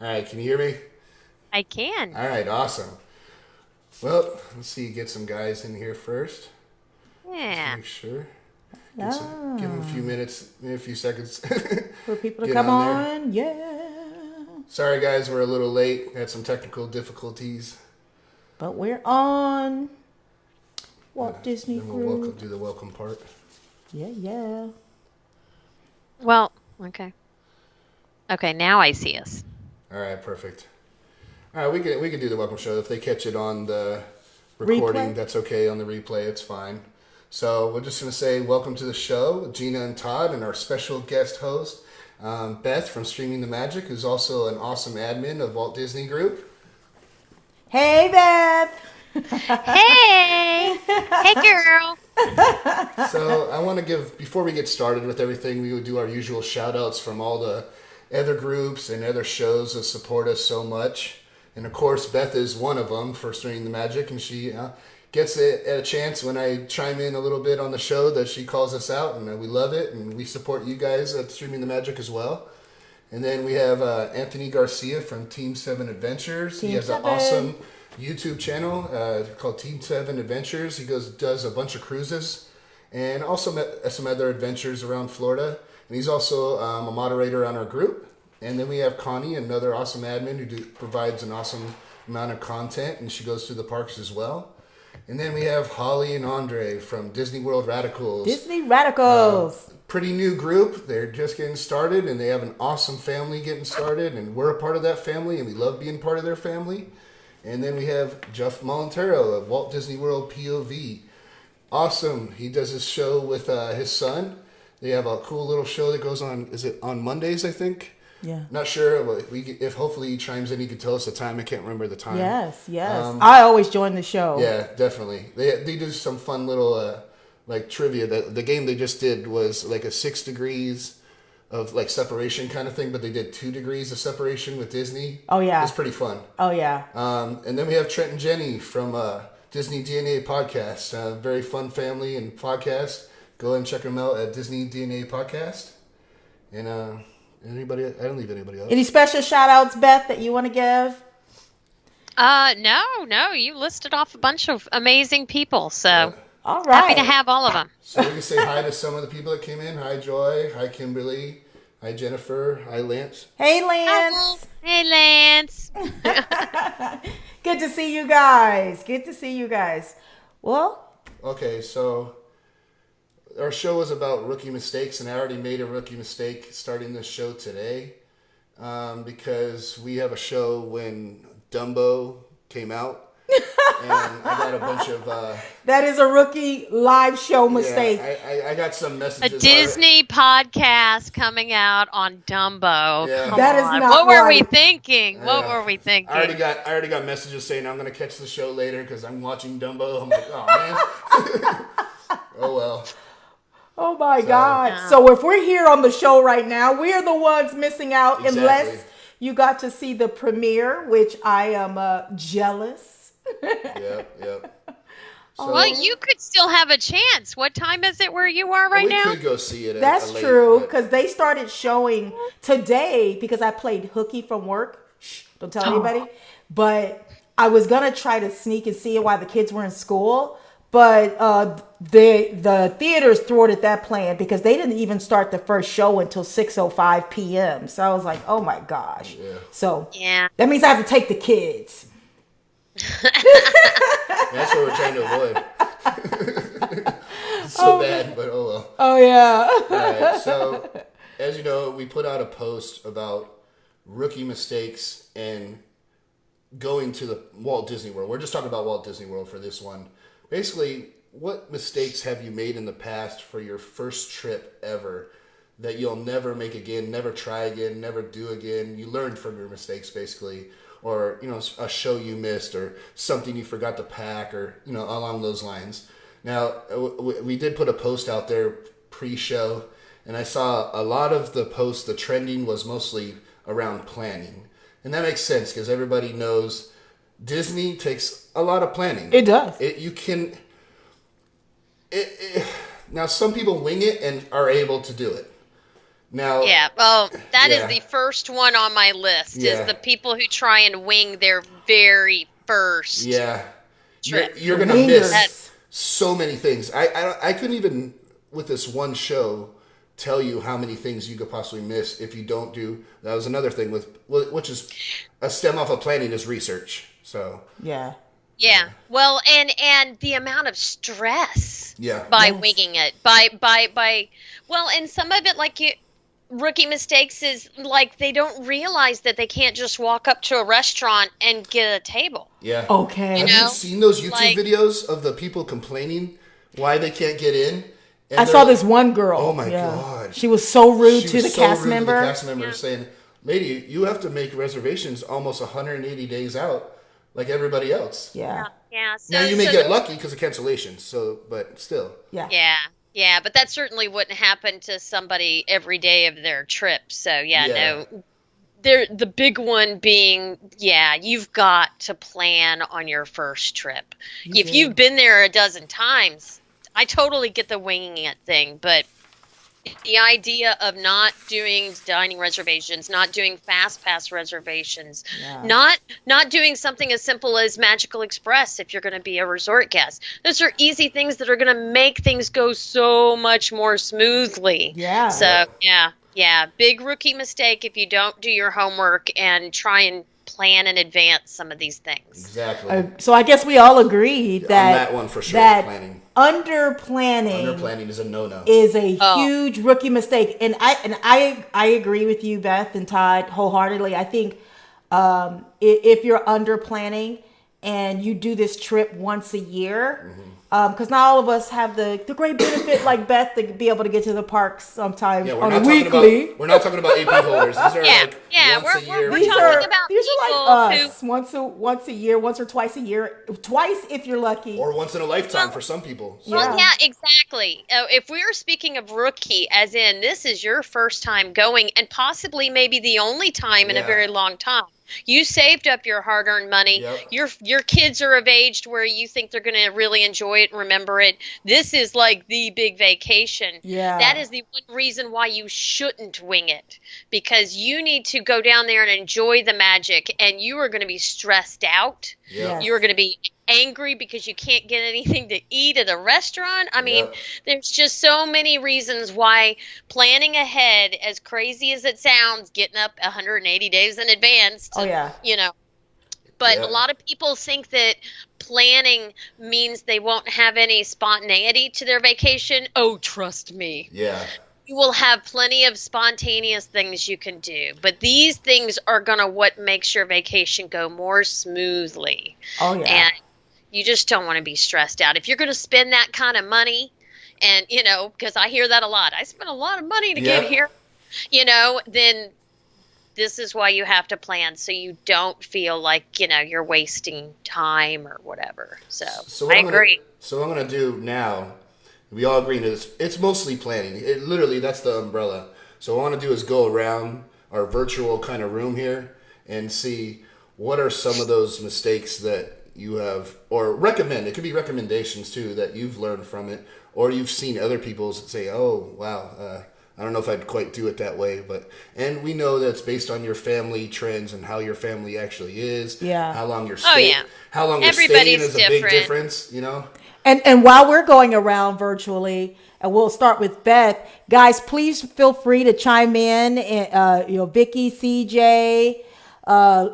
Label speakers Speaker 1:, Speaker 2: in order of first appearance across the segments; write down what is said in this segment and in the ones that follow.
Speaker 1: All right, can you hear me?
Speaker 2: I can.
Speaker 1: All right, awesome. Well, let's see, get some guys in here first, just to
Speaker 2: Yeah.
Speaker 1: make sure. Give them a few
Speaker 3: Ah,
Speaker 1: minutes, maybe a few seconds.
Speaker 3: for people to
Speaker 1: Get
Speaker 3: come
Speaker 1: on there.
Speaker 3: on. Yeah.
Speaker 1: Sorry, guys, we're a little late. Had some technical difficulties.
Speaker 3: But we're on Walt Disney
Speaker 1: Then we'll welcome,
Speaker 3: Group.
Speaker 1: do the welcome part.
Speaker 3: Yeah, yeah.
Speaker 2: Well, okay. Okay, now I see us.
Speaker 1: All right, perfect. All right, we can do the welcome show if they catch it on the recording.
Speaker 3: Replay.
Speaker 1: That's okay on the replay. It's fine. So we're just gonna say welcome to the show, Gina and Todd, and our special guest host, Beth from Streaming the Magic, who's also an awesome admin of Walt Disney Group.
Speaker 3: Hey, Beth.
Speaker 2: Hey! Hey, girl!
Speaker 1: So I want to give, before we get started with everything, we would do our usual shout outs from all the other groups and other shows that support us so much. And of course, Beth is one of them for Streaming the Magic, and she gets it at a chance when I chime in a little bit on the show that she calls us out, and we love it, and we support you guys at Streaming the Magic as well. And then we have Anthony Garcia from Team 7 Adventures. He
Speaker 3: Team
Speaker 1: has an
Speaker 3: 7.
Speaker 1: awesome YouTube channel called Team 7 Adventures. He does a bunch of cruises and also some other adventures around Florida. And he's also a moderator on our group. And then we have Connie, another awesome admin who provides an awesome amount of content, and she goes through the parks as well. And then we have Holly and Andre from Disney World Radicals.
Speaker 3: Disney Radicals.
Speaker 1: Pretty new group. They're just getting started, and they have an awesome family getting started, and we're a part of that family, and we love being part of their family. And then we have Jeff Molintero of Walt Disney World POV. Awesome. He does his show with his son. They have a cool little show that goes on, is it on Mondays, I think?
Speaker 3: Yeah.
Speaker 1: Not sure. But if hopefully he chimes in, he could tell us the time. I can't remember the time.
Speaker 3: Yes, yes. I always join the show.
Speaker 1: Yeah, definitely. They do some fun little like trivia. The game they just did was like a 6 degrees of like separation kind of thing, but they did 2 degrees of separation with Disney.
Speaker 3: Oh, yeah.
Speaker 1: It's pretty fun.
Speaker 3: Oh, yeah.
Speaker 1: And then we have Trent and Jenny from Disney DNA Podcast. Very fun family and podcast. Go and check them out at Disney DNA Podcast. And anybody, I didn't leave anybody else.
Speaker 3: Any special shout outs, Beth, that you want to give?
Speaker 2: No, you listed off a bunch of amazing people, so
Speaker 3: All
Speaker 2: happy to
Speaker 3: right.
Speaker 2: have all of them.
Speaker 1: So we can say hi to some of the people that came in. Hi, Joy. Hi, Kimberly. Hi, Jennifer. Hi, Lance.
Speaker 3: Hey, Lance.
Speaker 2: Hey, Lance.
Speaker 3: Good to see you guys. Good to see you guys. Well,
Speaker 1: Okay, so our show was about rookie mistakes, and I already made a rookie mistake starting this show today because we have a show when Dumbo came out, and I got a bunch of
Speaker 3: that is a rookie live show mistake.
Speaker 1: I got some
Speaker 2: A
Speaker 1: messages.
Speaker 2: Disney podcast coming out on Dumbo.
Speaker 1: Yeah.
Speaker 2: Come
Speaker 3: That is
Speaker 2: on.
Speaker 3: not
Speaker 2: What were we
Speaker 3: right.
Speaker 2: thinking? What
Speaker 1: Yeah.
Speaker 2: were we thinking?
Speaker 1: I already got messages saying I'm gonna catch the show later because I'm watching Dumbo. I'm like, oh man. Oh well.
Speaker 3: Oh my
Speaker 1: So-
Speaker 3: God.
Speaker 2: Yeah.
Speaker 3: So if we're here on the show right now, we're the ones missing out
Speaker 1: Exactly.
Speaker 3: unless you got to see the premiere, which I am jealous.
Speaker 1: Yep. So,
Speaker 2: Well, you could still have a chance. What time is it where you are right
Speaker 1: we
Speaker 2: now?
Speaker 1: could go see it.
Speaker 3: That's
Speaker 1: at a late,
Speaker 3: true,
Speaker 1: but-
Speaker 3: because they started showing today because I played hooky from work. Shh, don't tell anybody. But I was going to try to sneak and see it while the kids were in school. But the theaters thwarted that plan because they didn't even start the first show until 6:05 p.m. So I was like, oh my gosh.
Speaker 1: Yeah.
Speaker 3: So
Speaker 2: Yeah.
Speaker 3: that means I have to take the kids.
Speaker 1: That's what we're trying to avoid. It's so bad, but oh well.
Speaker 3: Oh, yeah.
Speaker 1: All right, so as you know, we put out a post about rookie mistakes and going to the Walt Disney World. We're just talking about Walt Disney World for this one. Basically, what mistakes have you made in the past for your first trip ever that you'll never make again, never try again, never do again? You learned from your mistakes, basically. Or, a show you missed or something you forgot to pack or, along those lines. Now, we did put a post out there pre-show, and I saw a lot of the posts, the trending was mostly around planning. And that makes sense because everybody knows Disney takes a lot of planning.
Speaker 3: It does.
Speaker 1: Now, some people wing it and are able to do it. Now,
Speaker 2: Yeah. Well, that is
Speaker 1: Yeah.
Speaker 2: the first one on my list.
Speaker 1: Yeah.
Speaker 2: Is the people who try and wing their very first
Speaker 1: yeah,
Speaker 2: trip.
Speaker 1: you're
Speaker 3: The
Speaker 1: gonna miss
Speaker 2: That
Speaker 3: wingers.
Speaker 1: so many things. I couldn't even with this one show tell you how many things you could possibly miss if you don't do. That was another thing with which is a stem off of planning is research. So
Speaker 3: Yeah.
Speaker 2: Yeah. Well, and the amount of stress
Speaker 1: yeah,
Speaker 2: by
Speaker 3: Yes.
Speaker 2: winging it, by well, and some of it like rookie mistakes is like they don't realize that they can't just walk up to a restaurant and get a table.
Speaker 1: yeah.
Speaker 3: Okay.
Speaker 1: Have
Speaker 2: You
Speaker 1: you
Speaker 2: know,
Speaker 1: seen those YouTube
Speaker 2: like-
Speaker 1: videos of the people complaining why they can't get in? And
Speaker 3: I
Speaker 1: they're
Speaker 3: saw
Speaker 1: like-
Speaker 3: this one girl.
Speaker 1: Oh my
Speaker 3: yeah.
Speaker 1: God.
Speaker 3: She was so rude
Speaker 1: She
Speaker 3: to
Speaker 1: was
Speaker 3: the
Speaker 1: so
Speaker 3: cast
Speaker 1: rude to
Speaker 3: member.
Speaker 1: the cast member saying, "Lady, you have to make reservations almost 180 days out, like everybody else."
Speaker 3: Yeah.
Speaker 2: Yeah. So,
Speaker 1: Now you may
Speaker 2: so
Speaker 1: get lucky because of cancellations. So, but still,
Speaker 3: Yeah.
Speaker 2: Yeah. Yeah, but that certainly wouldn't happen to somebody every day of their trip. So yeah,
Speaker 1: Yeah.
Speaker 2: no. The big one being, yeah, you've got to plan on your first trip. If
Speaker 3: do.
Speaker 2: you've been there a dozen times, I totally get the winging it thing, but the idea of not doing dining reservations, not doing fast pass reservations,
Speaker 3: Yeah.
Speaker 2: not doing something as simple as Magical Express if you're going to be a resort guest. Those are easy things that are going to make things go so much more smoothly.
Speaker 3: Yeah.
Speaker 2: So, yeah, big rookie mistake if you don't do your homework and try and plan in advance some of these things.
Speaker 1: exactly.
Speaker 3: So I guess we all agreed that
Speaker 1: that one for sure,
Speaker 3: That
Speaker 1: planning.
Speaker 3: under planning
Speaker 1: Under planning is a no-no.
Speaker 3: is a
Speaker 2: Oh.
Speaker 3: huge rookie mistake, and I agree with you, Beth and Todd, wholeheartedly. I think if you're under planning and you do this trip once a year, because not all of us have the great benefit like Beth to be able to get to the parks sometimes
Speaker 1: Yeah,
Speaker 3: on a weekly.
Speaker 1: we're not talking about AP holders. These are
Speaker 2: Yeah,
Speaker 1: like
Speaker 2: yeah,
Speaker 1: once a year.
Speaker 2: we're
Speaker 3: These
Speaker 2: talking
Speaker 3: are
Speaker 2: about
Speaker 3: these are
Speaker 2: people
Speaker 3: like
Speaker 2: who-
Speaker 3: us once a year, once or twice a year, twice if you're lucky.
Speaker 1: or once in a lifetime for some people. So,
Speaker 2: Well,
Speaker 3: Yeah.
Speaker 2: yeah, exactly. If we are speaking of rookie, as in this is your first time going and possibly maybe the only time in a
Speaker 1: Yeah.
Speaker 2: very long time. You saved up your hard-earned money.
Speaker 1: Yep.
Speaker 2: Your kids are of age to where you think they're going to really enjoy it and remember it. This is like the big vacation.
Speaker 3: Yeah.
Speaker 2: That is the one reason why you shouldn't wing it, because you need to go down there and enjoy the magic, and you are going to be stressed out.
Speaker 1: yeah.
Speaker 3: Yes.
Speaker 2: You are going to be angry because you can't get anything to eat at a restaurant. I mean,
Speaker 1: Yep.
Speaker 2: there's just so many reasons why planning ahead, as crazy as it sounds, getting up 180 days in advance to,
Speaker 3: Oh, yeah.
Speaker 2: you know. But
Speaker 1: Yeah.
Speaker 2: a lot of people think that planning means they won't have any spontaneity to their vacation. Oh, trust me.
Speaker 1: Yeah.
Speaker 2: You will have plenty of spontaneous things you can do, but these things are gonna what makes your vacation go more smoothly.
Speaker 3: Oh yeah.
Speaker 2: And you just don't want to be stressed out. If you're going to spend that kind of money, and because I hear that a lot, I spent a lot of money to
Speaker 1: Yeah.
Speaker 2: get here, then this is why you have to plan so you don't feel like you're wasting time or whatever. So
Speaker 1: what
Speaker 2: I
Speaker 1: I'm
Speaker 2: agree.
Speaker 1: So what I'm gonna do now, we all agree that it's mostly planning. It literally that's the umbrella. So what I want to do is go around our virtual kind of room here and see what are some of those mistakes that you have, or recommend. It could be recommendations too that you've learned from it, or you've seen other people say, "Oh, wow, I don't know if I'd quite do it that way," and we know that it's based on your family trends and how your family actually is.
Speaker 3: Yeah.
Speaker 1: How long you're
Speaker 2: Oh,
Speaker 1: staying.
Speaker 2: yeah.
Speaker 1: How long you're staying
Speaker 2: Everybody's
Speaker 1: is a big
Speaker 2: different.
Speaker 1: difference,
Speaker 3: And while we're going around virtually, and we'll start with Beth, guys, please feel free to chime in. And, Vicky, CJ,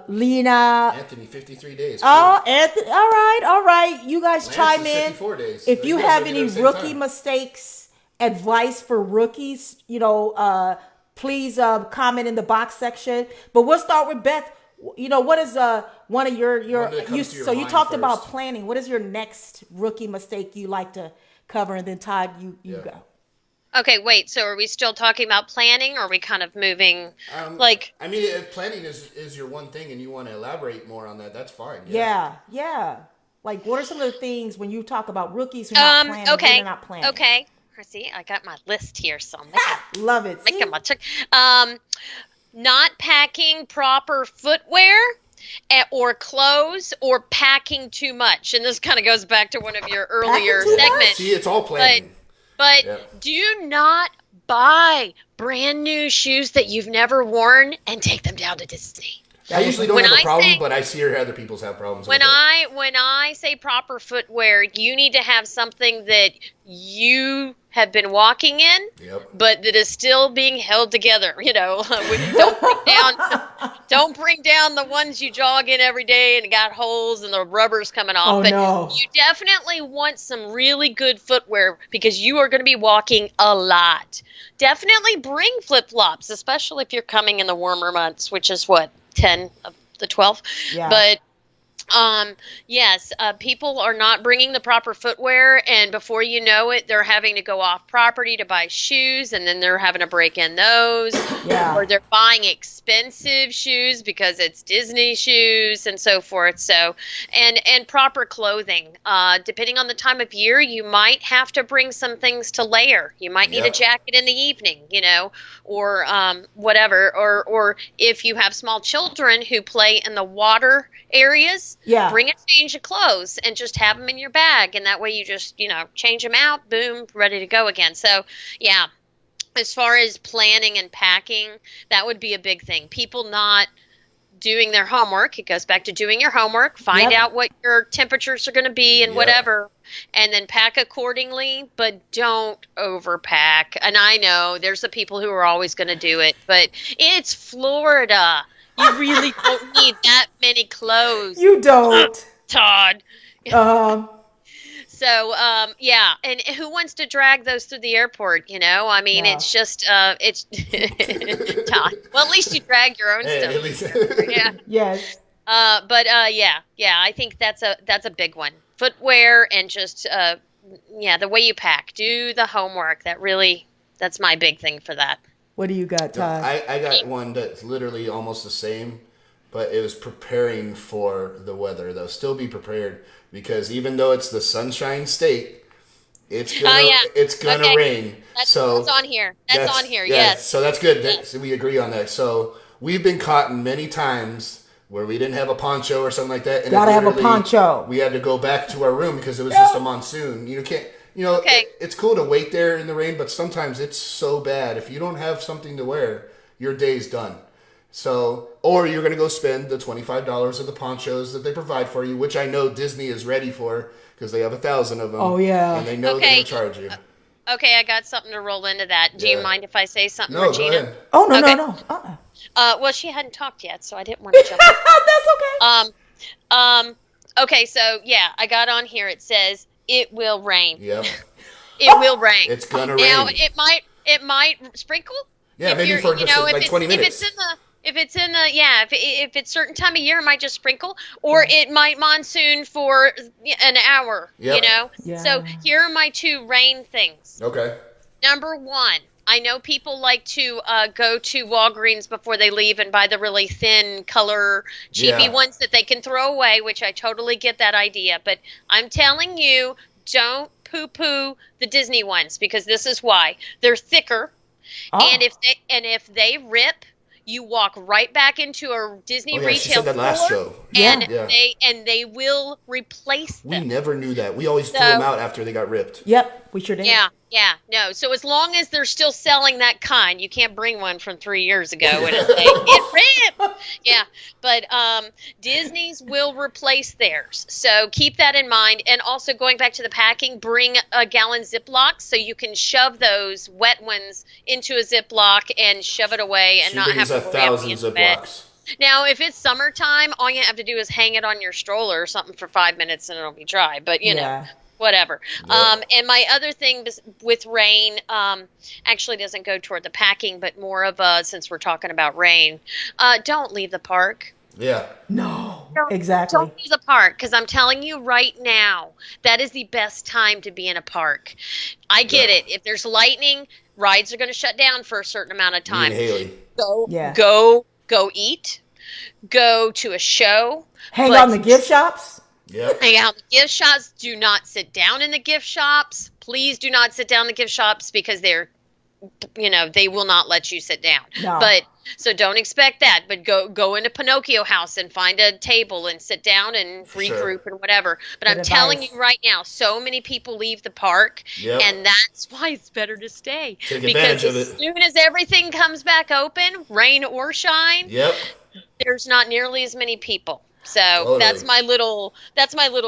Speaker 3: Lena.
Speaker 1: Anthony, 53 days.
Speaker 3: Oh, Anthony. All right. You guys
Speaker 1: Lance
Speaker 3: chime
Speaker 1: is
Speaker 3: in.
Speaker 1: 54 days.
Speaker 3: If you
Speaker 1: guys
Speaker 3: have
Speaker 1: are
Speaker 3: any
Speaker 1: at the same
Speaker 3: rookie
Speaker 1: time.
Speaker 3: mistakes, advice for rookies, please comment in the box section. But we'll start with Beth. What is one of your
Speaker 1: One that comes to your
Speaker 3: so you
Speaker 1: mind
Speaker 3: talked about
Speaker 1: first.
Speaker 3: planning. What is your next rookie mistake you like to cover? And then Todd, you
Speaker 1: Yeah.
Speaker 3: go.
Speaker 2: Okay, wait. So are we still talking about planning, or are we kind of moving?
Speaker 1: I mean, if planning is your one thing and you want to elaborate more on that, that's fine.
Speaker 3: Yeah. Like, what are some of the things when you talk about rookies who not planning? when
Speaker 2: Okay.
Speaker 3: they're not planning.
Speaker 2: Okay. See, I got my list here, so I'm
Speaker 3: Love it. See?
Speaker 2: making my check. Not packing proper footwear or clothes, or packing too much. And this kind of goes back to one of your earlier
Speaker 3: too much?
Speaker 2: segments.
Speaker 1: See, it's all planning.
Speaker 2: But
Speaker 1: Yep.
Speaker 2: do not buy brand new shoes that you've never worn and take them down to Disney.
Speaker 1: I usually don't
Speaker 2: When
Speaker 1: have a
Speaker 2: I
Speaker 1: problem,
Speaker 2: say-
Speaker 1: but I see other people's have problems
Speaker 2: When
Speaker 1: with it.
Speaker 2: when I say proper footwear, you need to have something that you have been walking in,
Speaker 1: Yep.
Speaker 2: but that is still being held together. Don't bring down the ones you jog in every day and got holes and the rubber's coming off.
Speaker 3: Oh,
Speaker 2: but
Speaker 3: no.
Speaker 2: you definitely want some really good footwear because you are going to be walking a lot. Definitely bring flip-flops, especially if you're coming in the warmer months, which is what, 10 of the 12?
Speaker 3: Yeah.
Speaker 2: But yes, people are not bringing the proper footwear, and before you know it, they're having to go off property to buy shoes, and then they're having to break in those,
Speaker 3: Yeah.
Speaker 2: or they're buying expensive shoes because it's Disney shoes and so forth. So, and proper clothing. Depending on the time of year, you might have to bring some things to layer. You might need a
Speaker 1: Yep.
Speaker 2: jacket in the evening, or whatever. Or if you have small children who play in the water areas,
Speaker 3: Yeah.
Speaker 2: bring a change of clothes and just have them in your bag, and that way you just change them out, boom, ready to go again. So yeah, as far as planning and packing, that would be a big thing. People not doing their homework. It goes back to doing your homework. Find
Speaker 3: Yep.
Speaker 2: out what your temperatures are going to be and
Speaker 1: Yep.
Speaker 2: whatever, and then pack accordingly, but don't overpack. And I know there's the people who are always going to do it, but it's Florida. You really don't need that many clothes,
Speaker 3: You don't.
Speaker 2: Todd.
Speaker 3: Um,
Speaker 2: So, yeah, and who wants to drag those through the airport? I mean,
Speaker 3: No.
Speaker 2: it's just, it's Todd. Well, at least you drag your own
Speaker 1: Hey,
Speaker 2: stuff.
Speaker 1: at least.
Speaker 2: Yeah.
Speaker 3: yes.
Speaker 2: But yeah, I think that's a big one. Footwear and just, the way you pack. Do the homework. That's my big thing for that.
Speaker 3: What do you got, Todd?
Speaker 1: I got one that's literally almost the same, but it was preparing for the weather. Though still be prepared because even though it's the Sunshine State, it's gonna
Speaker 2: Okay.
Speaker 1: rain.
Speaker 2: That's on here. That's on here.
Speaker 1: yeah,
Speaker 2: Yes.
Speaker 1: So that's good. So we agree on that. So we've been caught in many times where we didn't have a poncho or something like that. And
Speaker 3: Gotta have a
Speaker 1: literally,
Speaker 3: poncho.
Speaker 1: We had to go back to our room because it was just a monsoon. You can't.
Speaker 2: Okay.
Speaker 1: It's cool to wait there in the rain, but sometimes it's so bad. If you don't have something to wear, your day's done. So, or you're going to go spend the $25 of the ponchos that they provide for you, which I know Disney is ready for because they have 1,000 of them.
Speaker 3: Oh, yeah.
Speaker 1: And they know
Speaker 2: Okay.
Speaker 1: they're going to charge you.
Speaker 2: Okay, I got something to roll into that. Do you
Speaker 1: Yeah.
Speaker 2: mind if I say something,
Speaker 1: No,
Speaker 2: Regina?
Speaker 1: go ahead.
Speaker 3: Oh, no,
Speaker 2: Okay.
Speaker 3: no.
Speaker 2: Well, she hadn't talked yet, so I didn't want to jump in.
Speaker 3: That's okay.
Speaker 2: Okay, so yeah, I got on here. It says it will rain.
Speaker 1: Yep.
Speaker 2: It will rain.
Speaker 1: It's gonna
Speaker 2: Now
Speaker 1: rain.
Speaker 2: it might sprinkle.
Speaker 1: Yeah,
Speaker 2: If
Speaker 1: maybe
Speaker 2: you're-
Speaker 1: for just like
Speaker 2: if
Speaker 1: 20
Speaker 2: it's,
Speaker 1: minutes.
Speaker 2: if it's certain time of year, it might just sprinkle, or it might monsoon for an hour.
Speaker 1: Yep.
Speaker 3: Yeah.
Speaker 2: So here are my two rain things.
Speaker 1: Okay.
Speaker 2: Number one, I know people like to go to Walgreens before they leave and buy the really thin color, cheapy
Speaker 1: Yeah.
Speaker 2: ones that they can throw away, which I totally get that idea. But I'm telling you, don't poo-poo the Disney ones because this is why. They're thicker,
Speaker 3: Oh.
Speaker 2: and if they rip, you walk right back into a Disney
Speaker 1: Oh, yeah, she
Speaker 2: retail
Speaker 1: said that last
Speaker 2: store,
Speaker 1: show.
Speaker 2: and
Speaker 1: Yeah.
Speaker 2: they will replace
Speaker 1: We
Speaker 2: them.
Speaker 1: never knew that. We always threw
Speaker 2: So-
Speaker 1: them out after they got ripped.
Speaker 3: Yep, we sure did.
Speaker 2: Yeah, no. So as long as they're still selling that kind, you can't bring one from 3 years ago and say it ripped. Yeah, but Disney's will replace theirs. So keep that in mind. And also going back to the packing, bring a gallon Ziploc so you can shove those wet ones into a Ziploc and shove it away and
Speaker 1: She
Speaker 2: not have
Speaker 1: brings
Speaker 2: to
Speaker 1: a
Speaker 2: worry about
Speaker 1: thousand
Speaker 2: being wet.
Speaker 1: Ziplocs.
Speaker 2: Now, if it's summertime, all you have to do is hang it on your stroller or something for 5 minutes and it'll be dry. But you know.
Speaker 3: Yeah.
Speaker 2: Whatever.
Speaker 1: Yeah.
Speaker 2: And my other thing with rain actually doesn't go toward the packing, but more of since we're talking about rain, don't leave the park.
Speaker 1: Yeah.
Speaker 3: No,
Speaker 2: Don't-
Speaker 3: exactly.
Speaker 2: Don't leave the park because I'm telling you right now, that is the best time to be in a park. I get
Speaker 1: Yeah.
Speaker 2: it. If there's lightning, rides are going to shut down for a certain amount of
Speaker 1: Me and
Speaker 2: time.
Speaker 1: Haley.
Speaker 2: Go eat. Go to a show.
Speaker 3: Hang
Speaker 2: but-
Speaker 3: on the gift shops.
Speaker 1: Yep.
Speaker 2: Hang out in the gift shops. Do not sit down in the gift shops. Please do not sit down in the gift shops because they will not let you sit down.
Speaker 3: No.
Speaker 2: But So don't expect that, but go into Pinocchio House and find a table and sit down and regroup and whatever. But I'm
Speaker 3: Good
Speaker 2: telling
Speaker 3: advice.
Speaker 2: you right now, so many people leave the park,
Speaker 1: Yep.
Speaker 2: and that's why it's better to stay.
Speaker 1: Take
Speaker 2: Because
Speaker 1: advantage of
Speaker 2: as
Speaker 1: it.
Speaker 2: soon as everything comes back open, rain or shine,
Speaker 1: Yep.
Speaker 2: there's not nearly as many people. So
Speaker 1: Totally.
Speaker 2: that's my little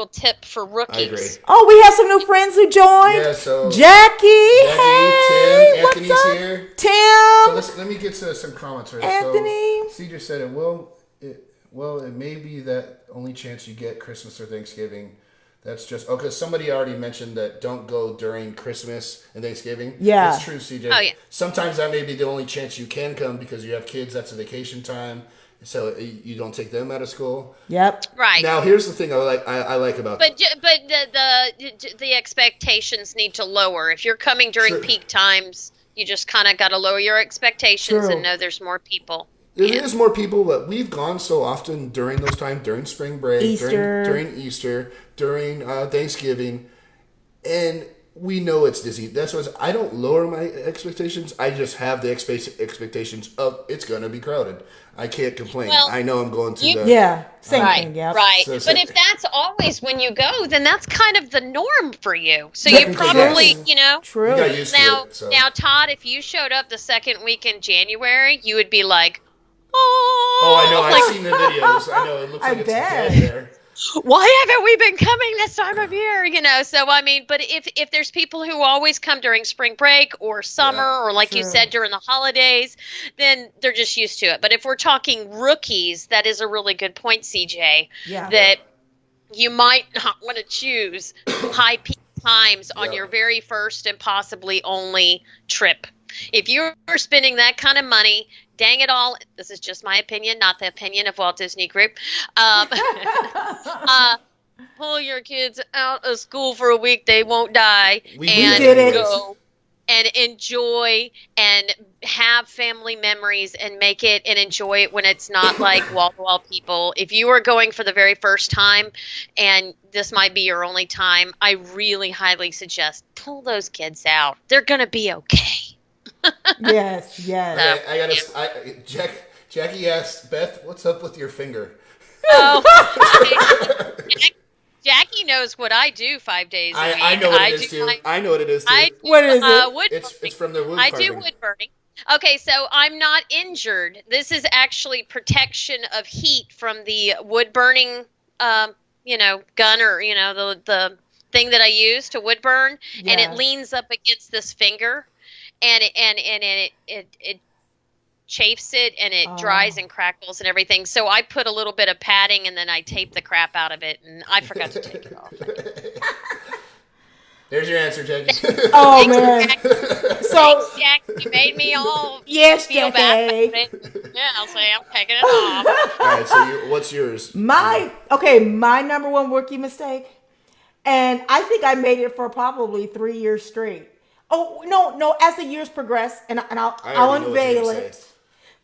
Speaker 2: tip for rookies.
Speaker 1: I agree.
Speaker 3: Oh, we have some new friends who joined.
Speaker 1: Yeah, so
Speaker 3: Jackie, hey,
Speaker 1: Tim,
Speaker 3: what's
Speaker 1: Anthony's
Speaker 3: up?
Speaker 1: here.
Speaker 3: Tim,
Speaker 1: So let me get to some comments right.
Speaker 3: Anthony.
Speaker 1: So CJ said it may be that only chance you get Christmas or Thanksgiving. That's just because somebody already mentioned that don't go during Christmas and Thanksgiving.
Speaker 3: Yeah.
Speaker 1: It's true, CJ.
Speaker 2: Oh, yeah.
Speaker 1: Sometimes that may be the only chance you can come because you have kids. That's a vacation time, so you don't take them out of school.
Speaker 3: Yep.
Speaker 2: Right.
Speaker 1: Now here's the thing I like about
Speaker 2: But the expectations need to lower. If you're coming during
Speaker 1: Sure.
Speaker 2: peak times, you just kind of got to lower your expectations
Speaker 3: True.
Speaker 2: and know there's more people.
Speaker 1: There is more people, but we've gone so often during those times, during spring break,
Speaker 3: Easter.
Speaker 1: during Easter, during Thanksgiving, and we know it's Disney. That's why I don't lower my expectations. I just have the expectations of it's going to be crowded. I can't complain.
Speaker 2: Well,
Speaker 1: I know I'm going to
Speaker 2: you-
Speaker 1: the
Speaker 3: Yeah. Same
Speaker 2: Right,
Speaker 3: thing. Yep.
Speaker 2: right.
Speaker 1: So-
Speaker 2: But if that's always when you go, then that's kind of the norm for you. So
Speaker 1: Yeah,
Speaker 2: you probably,
Speaker 1: yes.
Speaker 3: True.
Speaker 1: We got used
Speaker 2: now,
Speaker 1: to it. So.
Speaker 2: now, Todd, if you showed up the second week in January, you would be like,
Speaker 1: Oh, I know.
Speaker 2: like,
Speaker 1: I've seen the videos. I know. It looks
Speaker 3: I
Speaker 1: like it's
Speaker 3: bet.
Speaker 1: dead there.
Speaker 2: why haven't we been coming this time of year? So I mean, but if there's people who always come during spring break or summer
Speaker 1: Yeah,
Speaker 2: or like you
Speaker 3: true.
Speaker 2: said during the holidays, then they're just used to it. But if we're talking rookies, that is a really good point, CJ.
Speaker 3: Yeah.
Speaker 2: That you might not want to choose high peak times on
Speaker 1: Yeah.
Speaker 2: your very first and possibly only trip. If you're spending that kind of money, dang it all, this is just my opinion, not the opinion of Walt Disney Group. Pull your kids out of school for a week, they won't die,
Speaker 1: We
Speaker 2: and
Speaker 3: did it.
Speaker 2: go and enjoy and have family memories and make it and enjoy it when it's not like wall-to-wall people. If you are going for the very first time and this might be your only time, I really highly suggest pull those kids out. They're going to be okay.
Speaker 3: Yes. Yes.
Speaker 1: Okay, Jackie asked Beth, "What's up with your finger?"
Speaker 2: Oh, Jackie knows what I do 5 days a week.
Speaker 1: I know what it is
Speaker 2: do-
Speaker 1: too. I know what it is too.
Speaker 2: I do,
Speaker 3: What is it?
Speaker 2: wood
Speaker 1: It's
Speaker 2: burning.
Speaker 1: from the wood
Speaker 2: I
Speaker 1: carving.
Speaker 2: do wood burning. Okay, so I'm not injured. This is actually protection of heat from the wood burning, gun or the thing that I use to wood burn, and
Speaker 3: Yeah.
Speaker 2: it leans up against this finger, and it chafes it and it dries and crackles and everything. So I put a little bit of padding and then I tape the crap out of it, and I forgot to take it off.
Speaker 1: There's your answer, Jackie.
Speaker 3: Oh man. So
Speaker 2: Thanks, Jack. You made me all
Speaker 3: yes,
Speaker 2: feel bad
Speaker 3: Jackie.
Speaker 2: about it. Yeah, I'll say I'm taking it off.
Speaker 1: All right, so what's yours?
Speaker 3: My number one rookie mistake, and I think I made it for probably 3 years straight. Oh no! As the years progress, and I'll
Speaker 1: already know what you're
Speaker 3: unveil
Speaker 1: gonna
Speaker 3: it.
Speaker 1: say.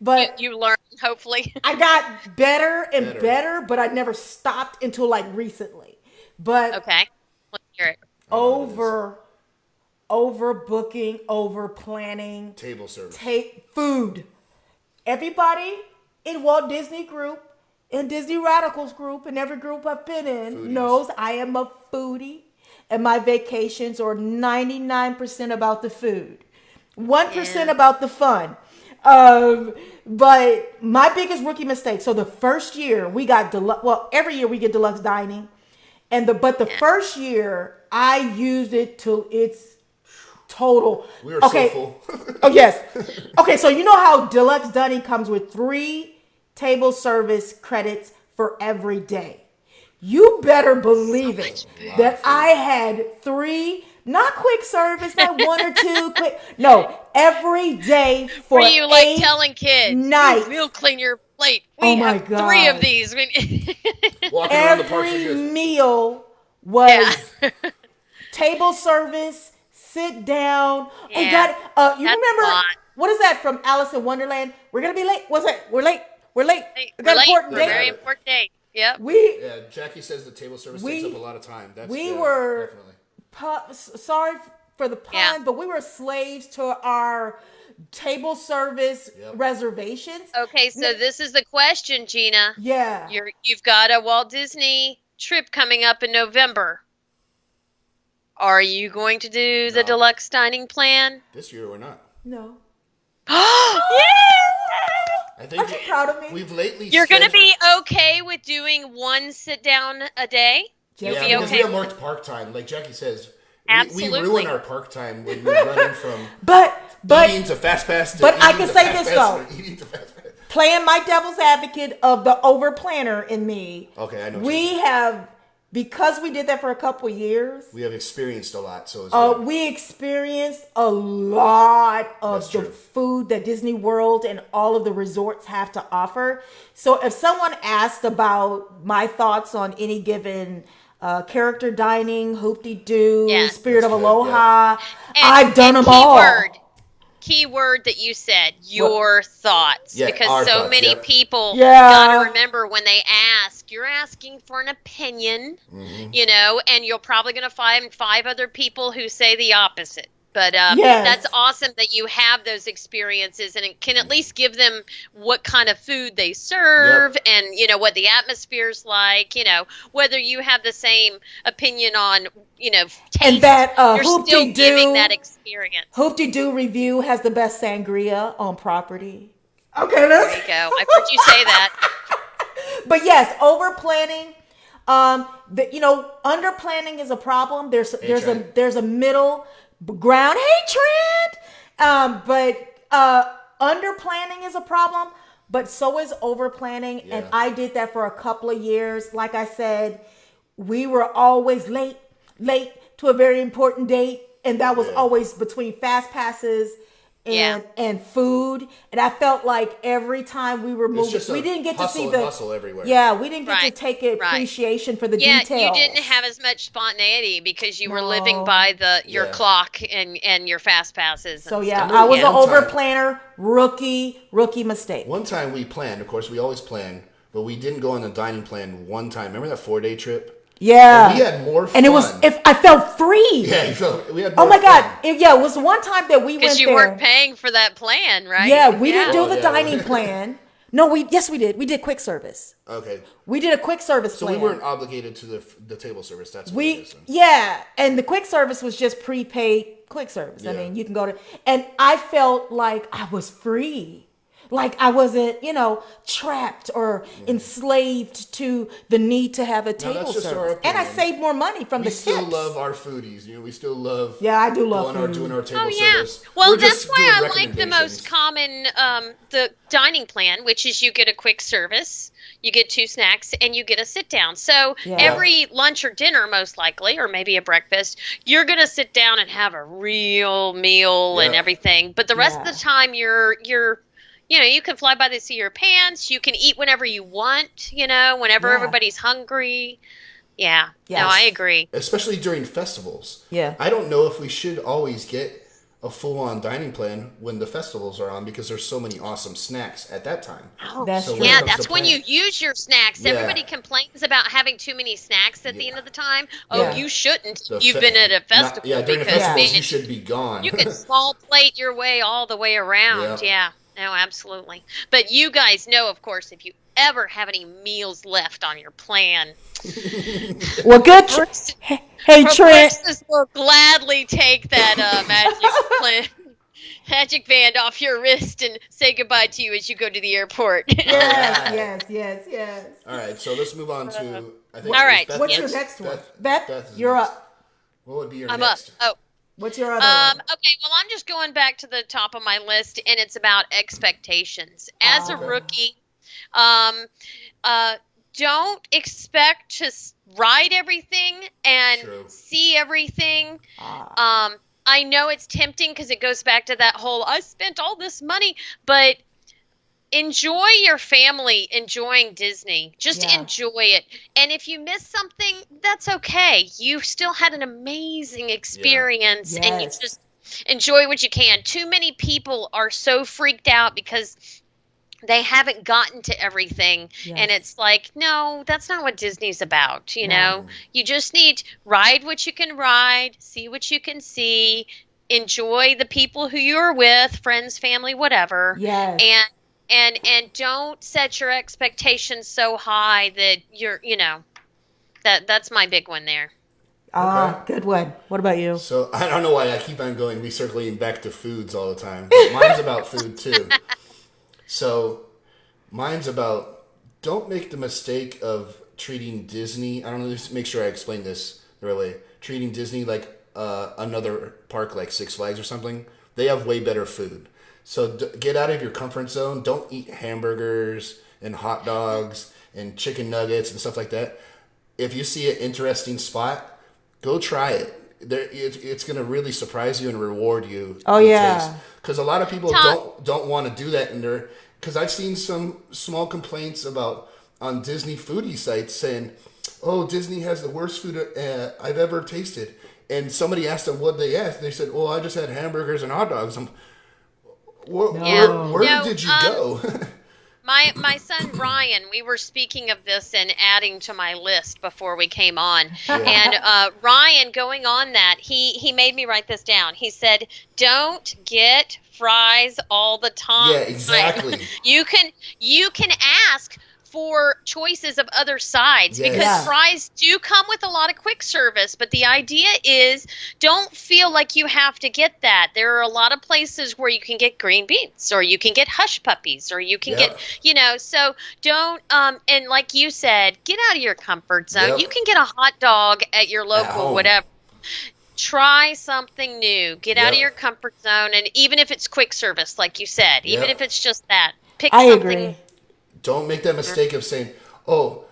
Speaker 3: But
Speaker 2: You learn, hopefully.
Speaker 3: I got better and
Speaker 1: Better.
Speaker 3: better, but I never stopped until like recently. But
Speaker 2: Okay. Let's hear it.
Speaker 3: overbooking, over planning,
Speaker 1: Table service.
Speaker 3: take food. Everybody in Walt Disney Group, in Disney Radicals Group, and every group I've been in
Speaker 1: Foodies.
Speaker 3: knows I am a foodie, and my vacations are 99% about the food, 1%
Speaker 2: Yeah.
Speaker 3: about the fun. But my biggest rookie mistake. So the first year we got deluxe. Well, every year we get deluxe dining, but the first year I used it till its total.
Speaker 1: We were so full.
Speaker 3: Oh yes. Okay, so you know how deluxe dining comes with 3 table service credits for every day. You better believe it that I had 3, not quick service, not 1 or 2 quick. No, every day for
Speaker 2: Were you like
Speaker 3: 8
Speaker 2: telling kids,
Speaker 3: nights.
Speaker 2: we'll clean your plate. We
Speaker 3: Oh my
Speaker 2: have 3 of
Speaker 3: God.
Speaker 2: these.
Speaker 1: Walking around the parks
Speaker 3: Every
Speaker 1: are good.
Speaker 3: meal was
Speaker 2: Yeah.
Speaker 3: table service, sit down. And
Speaker 2: Yeah,
Speaker 3: got you
Speaker 2: that's
Speaker 3: remember
Speaker 2: a lot.
Speaker 3: what is that from Alice in Wonderland? We're gonna be late. What's that? We're late. We're late.
Speaker 2: Hey,
Speaker 3: We got an important
Speaker 2: Very
Speaker 3: date.
Speaker 2: important date. Yep.
Speaker 3: We
Speaker 1: Yeah, Jackie says the table service
Speaker 3: We-
Speaker 1: takes up a lot of time.
Speaker 3: we were-
Speaker 1: definitely.
Speaker 3: sorry for the pun,
Speaker 2: Yeah.
Speaker 3: but we were slaves to our table service
Speaker 1: Yep.
Speaker 3: reservations.
Speaker 2: Okay, so this is the question, Gina.
Speaker 3: Yeah.
Speaker 2: You've got a Walt Disney trip coming up in November. Are you going to do the
Speaker 1: No.
Speaker 2: deluxe dining plan?
Speaker 1: This year we're not.
Speaker 3: No.
Speaker 1: I think
Speaker 3: Aren't you proud of me?
Speaker 1: we've lately.
Speaker 2: You're going to
Speaker 1: scheduled-
Speaker 2: be okay with doing one sit down a day? You'll
Speaker 1: Yeah,
Speaker 2: be
Speaker 1: because
Speaker 2: okay.
Speaker 1: we have more park time. Like Jackie says, we
Speaker 2: Absolutely.
Speaker 1: ruin our park time when we're running from
Speaker 3: But
Speaker 1: eating to fast pass to
Speaker 3: but I
Speaker 1: eating
Speaker 3: can
Speaker 1: to
Speaker 3: say
Speaker 1: fast
Speaker 3: this,
Speaker 1: pass
Speaker 3: though.
Speaker 1: to eating to fast pass.
Speaker 3: playing my devil's advocate of the over planner in me.
Speaker 1: Okay, I know. what
Speaker 3: We
Speaker 1: you
Speaker 3: have, because we did that for a couple of years,
Speaker 1: we have experienced a lot, so it's good.
Speaker 3: we experienced a lot of
Speaker 1: That's
Speaker 3: the
Speaker 1: true.
Speaker 3: food that Disney World and all of the resorts have to offer. So if someone asked about my thoughts on any given character dining, hoop-de-doo,
Speaker 2: Yes.
Speaker 3: Spirit of
Speaker 1: That's good,
Speaker 3: Aloha,
Speaker 2: And-
Speaker 3: I've done
Speaker 2: and
Speaker 3: them all.
Speaker 2: Keyword that you said, your thoughts.
Speaker 1: Yeah,
Speaker 2: because
Speaker 1: our
Speaker 2: so
Speaker 1: thoughts,
Speaker 2: many
Speaker 1: yep.
Speaker 2: people
Speaker 3: Yeah.
Speaker 2: gotta remember when they ask, you're asking for an opinion,
Speaker 1: Mm-hmm.
Speaker 2: and you're probably gonna find 5 other people who say the opposite. But
Speaker 3: Yes.
Speaker 2: that's awesome that you have those experiences and it can at least give them what kind of food they serve and, what the atmosphere's like, whether you have the same opinion on, taste.
Speaker 3: And that
Speaker 2: you're still
Speaker 3: hoop-de-doo-
Speaker 2: giving that experience.
Speaker 3: Hoop-de-doo Review has the best sangria on property. Okay,
Speaker 2: There
Speaker 3: that's...
Speaker 2: you go. I've heard you say that.
Speaker 3: But yes, over planning. Under planning is a problem. There's
Speaker 1: Trent.
Speaker 3: a middle ground. Hey, Trent. But under planning is a problem. But so is over planning, and
Speaker 1: Yeah.
Speaker 3: I did that for a couple of years. Like I said, we were always late to a very important date, and that was
Speaker 1: Yeah.
Speaker 3: always between fast passes and food. And I felt like every time we were
Speaker 1: It's
Speaker 3: moving,
Speaker 1: just
Speaker 3: we
Speaker 1: a
Speaker 3: didn't get to
Speaker 1: hustle
Speaker 3: see
Speaker 1: and
Speaker 3: the
Speaker 1: bustle everywhere.
Speaker 3: Yeah, we didn't get to
Speaker 2: Right,
Speaker 3: take
Speaker 2: right.
Speaker 3: appreciation for the
Speaker 2: Yeah,
Speaker 3: details.
Speaker 2: you didn't have as much spontaneity because you were living
Speaker 3: No.
Speaker 2: by your
Speaker 1: Yeah.
Speaker 2: clock and your fast passes.
Speaker 3: So
Speaker 2: and
Speaker 3: yeah,
Speaker 2: stuff.
Speaker 3: I was
Speaker 2: Yeah.
Speaker 3: an over planner, rookie mistake.
Speaker 1: One time we planned. Of course, we always plan, but we didn't go on the dining plan one time. Remember that 4-day trip?
Speaker 3: Yeah,
Speaker 1: And we had more
Speaker 3: and it was
Speaker 1: fun.
Speaker 3: if I felt free.
Speaker 1: Yeah, we had.
Speaker 3: Oh
Speaker 1: more
Speaker 3: my God!
Speaker 1: fun.
Speaker 3: It was one time that we went
Speaker 2: Because you
Speaker 3: there.
Speaker 2: weren't paying for that plan, right?
Speaker 3: Yeah, we didn't do
Speaker 1: Oh,
Speaker 3: the
Speaker 1: yeah.
Speaker 3: dining plan. No, yes we did. We did quick service.
Speaker 1: Okay,
Speaker 3: We did a quick service
Speaker 1: so
Speaker 3: plan.
Speaker 1: we weren't obligated to the table service. That's what it is. Then.
Speaker 3: Yeah, and the quick service was just prepaid quick service. I
Speaker 1: Yeah.
Speaker 3: mean, you can go to, and I felt like I was free. Like I wasn't, trapped or enslaved to the need to have a table
Speaker 1: that's just our
Speaker 3: service. And I
Speaker 1: opinion.
Speaker 3: saved more money from
Speaker 1: We
Speaker 3: the
Speaker 1: still
Speaker 3: tips.
Speaker 1: love our foodies. We still love.
Speaker 3: Yeah, I do love
Speaker 1: doing
Speaker 3: food.
Speaker 1: our table
Speaker 2: Oh yeah.
Speaker 1: service.
Speaker 2: Well,
Speaker 1: We're
Speaker 2: that's
Speaker 1: just
Speaker 2: why
Speaker 1: doing
Speaker 2: I like the most
Speaker 1: recommendations.
Speaker 2: common the dining plan, which is you get a quick service, you get 2 snacks, and you get a sit down. So
Speaker 3: Yeah.
Speaker 2: every lunch or dinner, most likely, or maybe a breakfast, you're gonna sit down and have a real meal and
Speaker 1: Yeah.
Speaker 2: everything. But the rest
Speaker 3: Yeah.
Speaker 2: of the time, you're you can fly by the seat of your pants. You can eat whenever you want. Whenever
Speaker 3: Yeah.
Speaker 2: everybody's hungry. Yeah.
Speaker 3: Yes.
Speaker 2: No, I agree.
Speaker 1: Especially during festivals.
Speaker 3: Yeah.
Speaker 1: I don't know if we should always get a full-on dining plan when the festivals are on because there's so many awesome snacks at that time.
Speaker 3: That's
Speaker 1: So
Speaker 3: true.
Speaker 1: when it
Speaker 2: Yeah,
Speaker 1: comes
Speaker 2: that's
Speaker 1: to
Speaker 2: when you
Speaker 1: plan-
Speaker 2: use your snacks.
Speaker 1: Yeah.
Speaker 2: Everybody complains about having too many snacks at the end of the time. Oh,
Speaker 3: Yeah.
Speaker 2: you shouldn't.
Speaker 1: the
Speaker 2: You've
Speaker 1: fe-
Speaker 2: been at a
Speaker 1: not-
Speaker 2: festival.
Speaker 1: yeah, during the
Speaker 2: because,
Speaker 1: festivals
Speaker 2: man,
Speaker 1: you should be gone.
Speaker 2: you can small plate your way all the way around.
Speaker 1: Yeah.
Speaker 2: Yeah. No, absolutely. But you guys know, of course, if you ever have any meals left on your plan,
Speaker 3: Well, good.
Speaker 2: Brooks-
Speaker 3: Hey, Trent.
Speaker 2: Brooks will gladly take that magic band off your wrist and say goodbye to you as you go to the airport.
Speaker 3: Yes.
Speaker 1: All right, so let's move on to. I think
Speaker 2: All
Speaker 1: it was
Speaker 2: right.
Speaker 1: Beth
Speaker 3: What's your
Speaker 1: next.
Speaker 3: next one?
Speaker 1: Beth,
Speaker 3: Beth,
Speaker 1: is
Speaker 3: you're
Speaker 1: next.
Speaker 3: up.
Speaker 1: What would be your
Speaker 2: I'm up.
Speaker 1: next?
Speaker 2: Oh.
Speaker 3: What's your other one?
Speaker 2: Okay, well, I'm just going back to the top of my list, and it's about expectations. As a
Speaker 3: Okay.
Speaker 2: rookie, don't expect to ride everything and
Speaker 1: True.
Speaker 2: see everything.
Speaker 3: Ah.
Speaker 2: I know it's tempting because it goes back to that whole I spent all this money, but enjoy your family enjoying Disney. Just
Speaker 3: Yeah.
Speaker 2: enjoy it. And if you miss something, that's okay. You still had an amazing experience and you
Speaker 3: Yes.
Speaker 2: just enjoy what you can. Too many people are so freaked out because they haven't gotten to everything.
Speaker 3: Yes.
Speaker 2: And it's like, no, that's not what Disney's about. You
Speaker 3: No.
Speaker 2: know, you just need ride what you can ride, see what you can see, enjoy the people who you're with, friends, family, whatever.
Speaker 3: Yes.
Speaker 2: And don't set your expectations so high that that's my big one there.
Speaker 3: Ah,
Speaker 1: Okay.
Speaker 3: good one. What about you?
Speaker 1: So I don't know why I keep on going recircling back to foods all the time. But mine's about food too. So mine's about don't make the mistake of treating Disney. I don't know. Just make sure I explain this the right way. Treating Disney like another park like Six Flags or something. They have way better food. So get out of your comfort zone. Don't eat hamburgers and hot dogs and chicken nuggets and stuff like that. If you see an interesting spot, go try it. It's going to really surprise you and reward you.
Speaker 3: Oh, yeah.
Speaker 1: Because a lot of people
Speaker 2: Tom-
Speaker 1: don't want to do that, and because I've seen some small complaints about on Disney foodie sites saying, "Oh, Disney has the worst food I've ever tasted." And somebody asked them what they asked. They said, "Oh, I just had hamburgers and hot dogs." Where
Speaker 2: No,
Speaker 1: did you go?
Speaker 2: My son Ryan, we were speaking of this and adding to my list before we came on. And Ryan, going on that, he made me write this down. He said, "Don't get fries all the time."
Speaker 1: Yeah, exactly.
Speaker 2: You can ask for choices of other sides
Speaker 1: Yes.
Speaker 2: because
Speaker 3: Yeah.
Speaker 2: fries do come with a lot of quick service, but the idea is don't feel like you have to get that. There are a lot of places where you can get green beans or you can get hush puppies or you can
Speaker 1: Yep.
Speaker 2: get, so don't and like you said, get out of your comfort zone.
Speaker 1: Yep.
Speaker 2: You can get a hot dog at your local
Speaker 1: home.
Speaker 2: whatever. Try something new. Get out of
Speaker 1: Yep.
Speaker 2: your comfort zone, and even if it's quick service like you said, even
Speaker 1: Yep.
Speaker 2: if it's just that, pick
Speaker 3: I
Speaker 2: something.
Speaker 3: agree.
Speaker 1: Don't make that mistake of saying, "Oh,"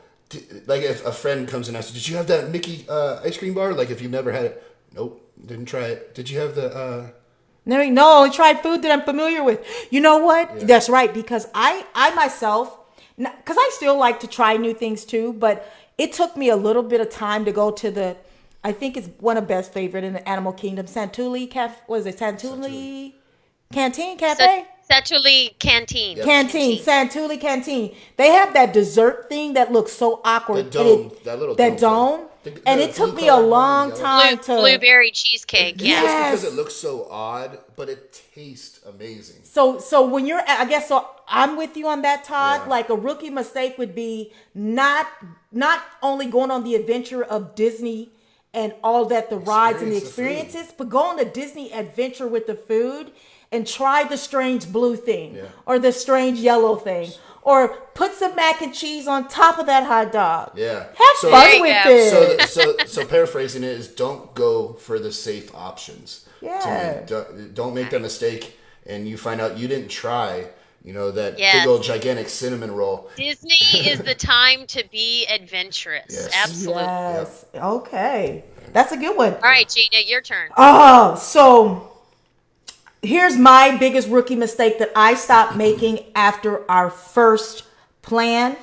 Speaker 1: like if a friend comes and asks, "Did you have that Mickey ice cream bar?" Like if you've never had it, nope, didn't try it. Did you have the?
Speaker 3: No, I tried food that I'm familiar with. You know what?
Speaker 1: Yeah.
Speaker 3: That's right, because I myself, because I still like to try new things too, but it took me a little bit of time to go to I think it's one of Beth's favorite in the Animal Kingdom, Santulli Cafe. Was it Santulli Canteen Cafe?
Speaker 2: Satuli Canteen.
Speaker 1: Yep.
Speaker 3: Canteen, Santulli Canteen. They have that dessert thing that looks so awkward.
Speaker 1: The
Speaker 3: and
Speaker 1: dome, that little
Speaker 3: that
Speaker 1: dome
Speaker 3: dome.
Speaker 1: thing.
Speaker 3: And
Speaker 1: The
Speaker 3: it took
Speaker 1: blue
Speaker 3: me a
Speaker 1: color,
Speaker 3: long
Speaker 1: yellow.
Speaker 3: time to.
Speaker 2: Blueberry cheesecake.
Speaker 1: Just
Speaker 2: Yeah.
Speaker 3: Yes.
Speaker 1: because it looks so odd, but it tastes amazing.
Speaker 3: So when you're, I guess, so I'm with you on that, Todd.
Speaker 1: Yeah.
Speaker 3: Like a rookie mistake would be not only going on the adventure of Disney and all that, the rides and the
Speaker 1: Experience the food.
Speaker 3: experiences, but go on the Disney adventure with the food and try the strange blue thing
Speaker 1: Yeah.
Speaker 3: or the strange yellow thing, or put some mac and cheese on top of that hot dog.
Speaker 1: Yeah.
Speaker 3: Have
Speaker 1: So-
Speaker 2: There
Speaker 3: fun
Speaker 2: you
Speaker 3: with
Speaker 2: go.
Speaker 3: it.
Speaker 1: So paraphrasing it is, don't go for the safe options.
Speaker 3: Yeah.
Speaker 1: To me, don't make that mistake, and you find out you didn't try. That
Speaker 2: Yes.
Speaker 1: big old gigantic cinnamon roll.
Speaker 2: Disney is the time to be adventurous.
Speaker 1: Yes.
Speaker 2: Absolutely.
Speaker 3: Yes. Okay. That's a good one.
Speaker 2: All right, Gina, your turn.
Speaker 3: Oh, so here's my biggest rookie mistake that I stopped making after our first plan.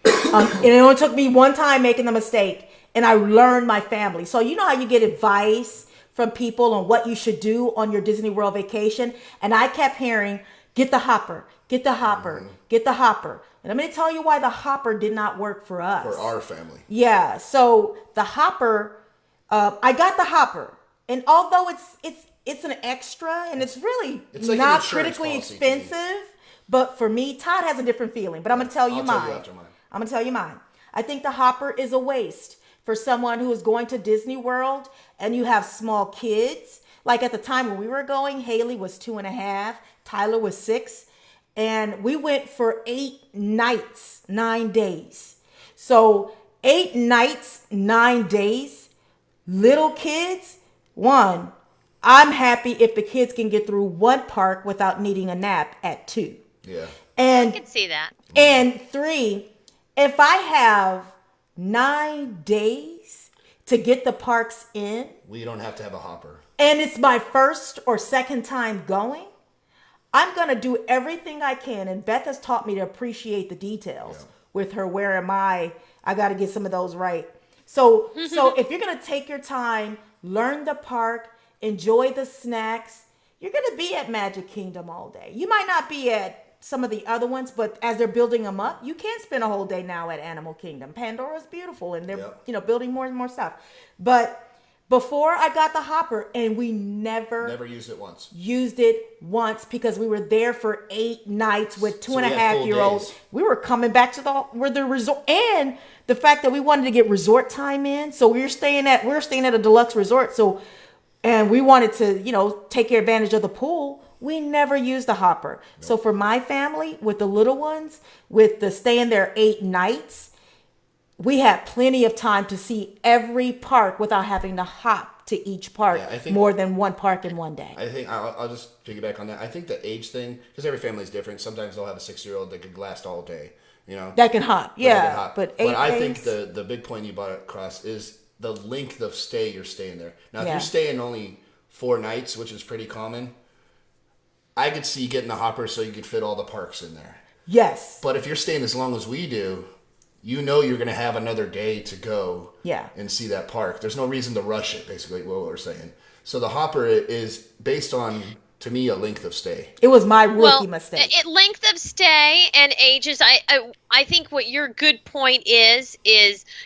Speaker 3: And it only took me one time making the mistake, and I learned my family. So you know how you get advice from people on what you should do on your Disney World vacation? And I kept hearing, get the hopper, get the hopper, get the hopper. And I'm going to tell you why the hopper did not work for us.
Speaker 1: For our family.
Speaker 3: Yeah, so the hopper, I got the hopper, and although it's an extra, and it's really
Speaker 1: It's like an
Speaker 3: not
Speaker 1: insurance
Speaker 3: critically
Speaker 1: policy to me.
Speaker 3: expensive, but for me, Todd has a different feeling. But I'm gonna tell you
Speaker 1: I'll tell
Speaker 3: mine.
Speaker 1: you after mine.
Speaker 3: I'm gonna tell you mine. I think the hopper is a waste for someone who is going to Disney World and you have small kids. Like at the time when we were going, Haley was 2.5, Tyler was 6. And we went for 8 nights, 9 days. So 8 nights, 9 days, little kids, I'm happy if the kids can get through one park without needing a nap at 2.
Speaker 1: Yeah.
Speaker 2: I
Speaker 3: And
Speaker 2: can see that.
Speaker 3: 3, if I have 9 days to get the parks in,
Speaker 1: We don't have to have a hopper.
Speaker 3: and it's my first or second time going, I'm going to do everything I can. And Beth has taught me to appreciate the details with her. Where am I got to get some of those right. So if you're going to take your time, learn the park, enjoy the snacks, you're going to be at Magic Kingdom all day. You might not be at some of the other ones, but as they're building them up, you can spend a whole day now at Animal Kingdom. Pandora's beautiful, and they're
Speaker 1: Yep.
Speaker 3: building more and more stuff. But before I got the hopper, and we never
Speaker 1: Never used it once.
Speaker 3: used it once because we were there for 8 nights with two
Speaker 1: So
Speaker 3: and a
Speaker 1: we had
Speaker 3: half
Speaker 1: full
Speaker 3: year olds.
Speaker 1: days.
Speaker 3: We were coming back to the resort, and the fact that we wanted to get resort time in. So we were staying at a deluxe resort. So, and we wanted to, take advantage of the pool. We never used the hopper. So for my family with the little ones, with the staying there 8 nights, we had plenty of time to see every park without having to hop to each park
Speaker 1: Yeah, I think-
Speaker 3: more than one park in one day.
Speaker 1: I think I'll just piggyback on that. I think the age thing, because every family's different. Sometimes they'll have a 6-year-old that could last all day.
Speaker 3: That can hop,
Speaker 1: That
Speaker 3: yeah.
Speaker 1: can hop.
Speaker 3: But 8
Speaker 1: I
Speaker 3: days,
Speaker 1: think the big point you brought across is the length of stay you're staying there. Now, if
Speaker 3: Yeah.
Speaker 1: you're staying only 4 nights, which is pretty common, I could see getting a hopper so you could fit all the parks in there.
Speaker 3: yes,
Speaker 1: But if you're staying as long as we do, you're going to have another day to go
Speaker 3: Yeah.
Speaker 1: and see that park. There's no reason to rush it, basically, what we're saying. So the hopper is based on, to me, a length of stay.
Speaker 3: it was my rookie mistake.
Speaker 2: Length of stay and ages. I think what your good point is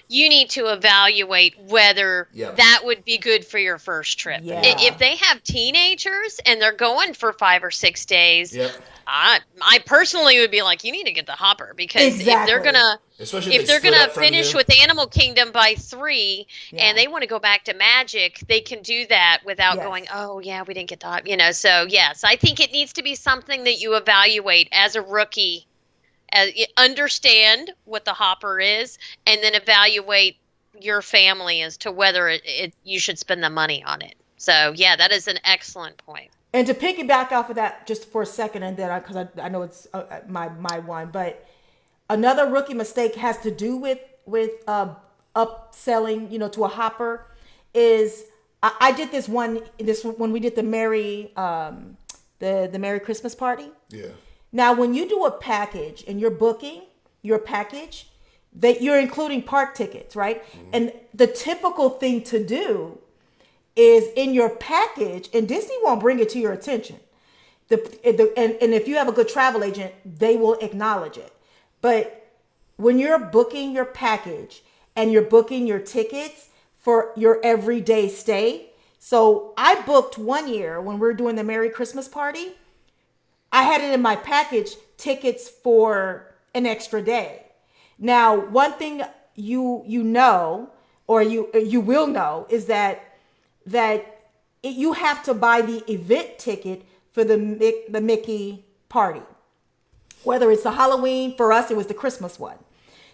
Speaker 2: you need to evaluate whether
Speaker 1: Yeah.
Speaker 2: that would be good for your first trip.
Speaker 3: Yeah.
Speaker 2: If they have teenagers and they're going for 5 or 6 days,
Speaker 1: Yep.
Speaker 2: I personally would be like, you need to get the hopper, because if
Speaker 3: Exactly.
Speaker 2: they're gonna
Speaker 1: Especially
Speaker 2: if they're
Speaker 1: split
Speaker 2: gonna
Speaker 1: up from
Speaker 2: finish
Speaker 1: you.
Speaker 2: with Animal Kingdom by 3
Speaker 3: Yeah.
Speaker 2: and they want to go back to Magic, they can do that without
Speaker 3: Yes.
Speaker 2: going, oh yeah, we didn't get the So yes, I think it needs to be something that you evaluate as a rookie, understand what the hopper is, and then evaluate your family as to whether you should spend the money on it. So yeah, that is an excellent point.
Speaker 3: And to piggyback off of that just for a second, and then because I know it's my one, but another rookie mistake has to do with upselling, to a hopper. Is I did this when we did the Merry Christmas party.
Speaker 1: Yeah.
Speaker 3: Now, when you do a package and you're booking your package, that you're including park tickets, right? And the typical thing to do is in your package, and Disney won't bring it to your attention. And if you have a good travel agent, they will acknowledge it. But when you're booking your package and you're booking your tickets for your everyday stay, so I booked one year when we were doing the Merry Christmas party, I had it in my package, tickets for an extra day. Now, one thing you know, or you will know, is that you have to buy the event ticket for the Mickey party. Whether it's the Halloween, for us, it was the Christmas one.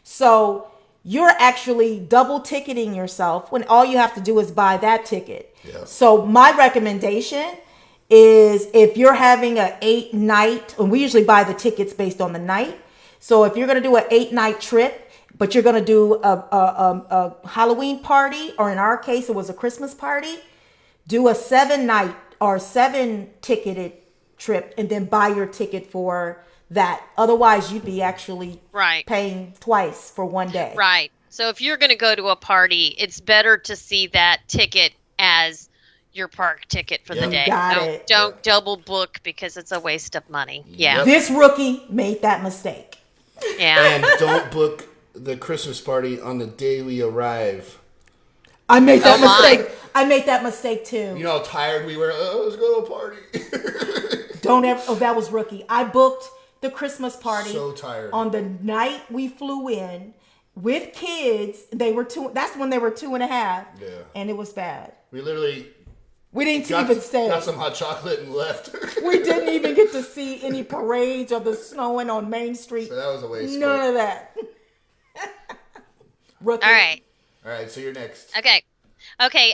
Speaker 3: So you're actually double ticketing yourself when all you have to do is buy that ticket.
Speaker 1: Yeah.
Speaker 3: So my recommendation is, if you're having an 8-night, and we usually buy the tickets based on the night. So if you're going to do an 8-night trip, but you're going to do a Halloween party, or in our case, it was a Christmas party, do a 7-night or 7-ticketed trip and then buy your ticket for that. Otherwise, you'd be actually paying twice for one day.
Speaker 2: Right. So if you're going to go to a party, it's better to see that ticket as your park ticket for the day. Don't double book, because it's a waste of money. Yeah.
Speaker 1: Yep.
Speaker 3: This rookie made that mistake.
Speaker 2: Yeah.
Speaker 1: And don't book the Christmas party on the day we arrive.
Speaker 3: I made that
Speaker 2: Oh, my.
Speaker 3: mistake. I made that mistake too.
Speaker 1: You know how tired we were? Oh, let's go to a party.
Speaker 3: Don't ever. Oh, that was rookie. I booked the Christmas party
Speaker 1: So tired.
Speaker 3: on the night we flew in with kids. They were 2. That's when they were 2.5.
Speaker 1: Yeah.
Speaker 3: And it was bad.
Speaker 1: We literally
Speaker 3: We didn't even stay.
Speaker 1: got some hot chocolate and left.
Speaker 3: We didn't even get to see any parades or the snowing on Main Street.
Speaker 1: So that was a waste.
Speaker 3: None of that. Rookie.
Speaker 2: All right.
Speaker 1: All right, so you're next.
Speaker 2: Okay.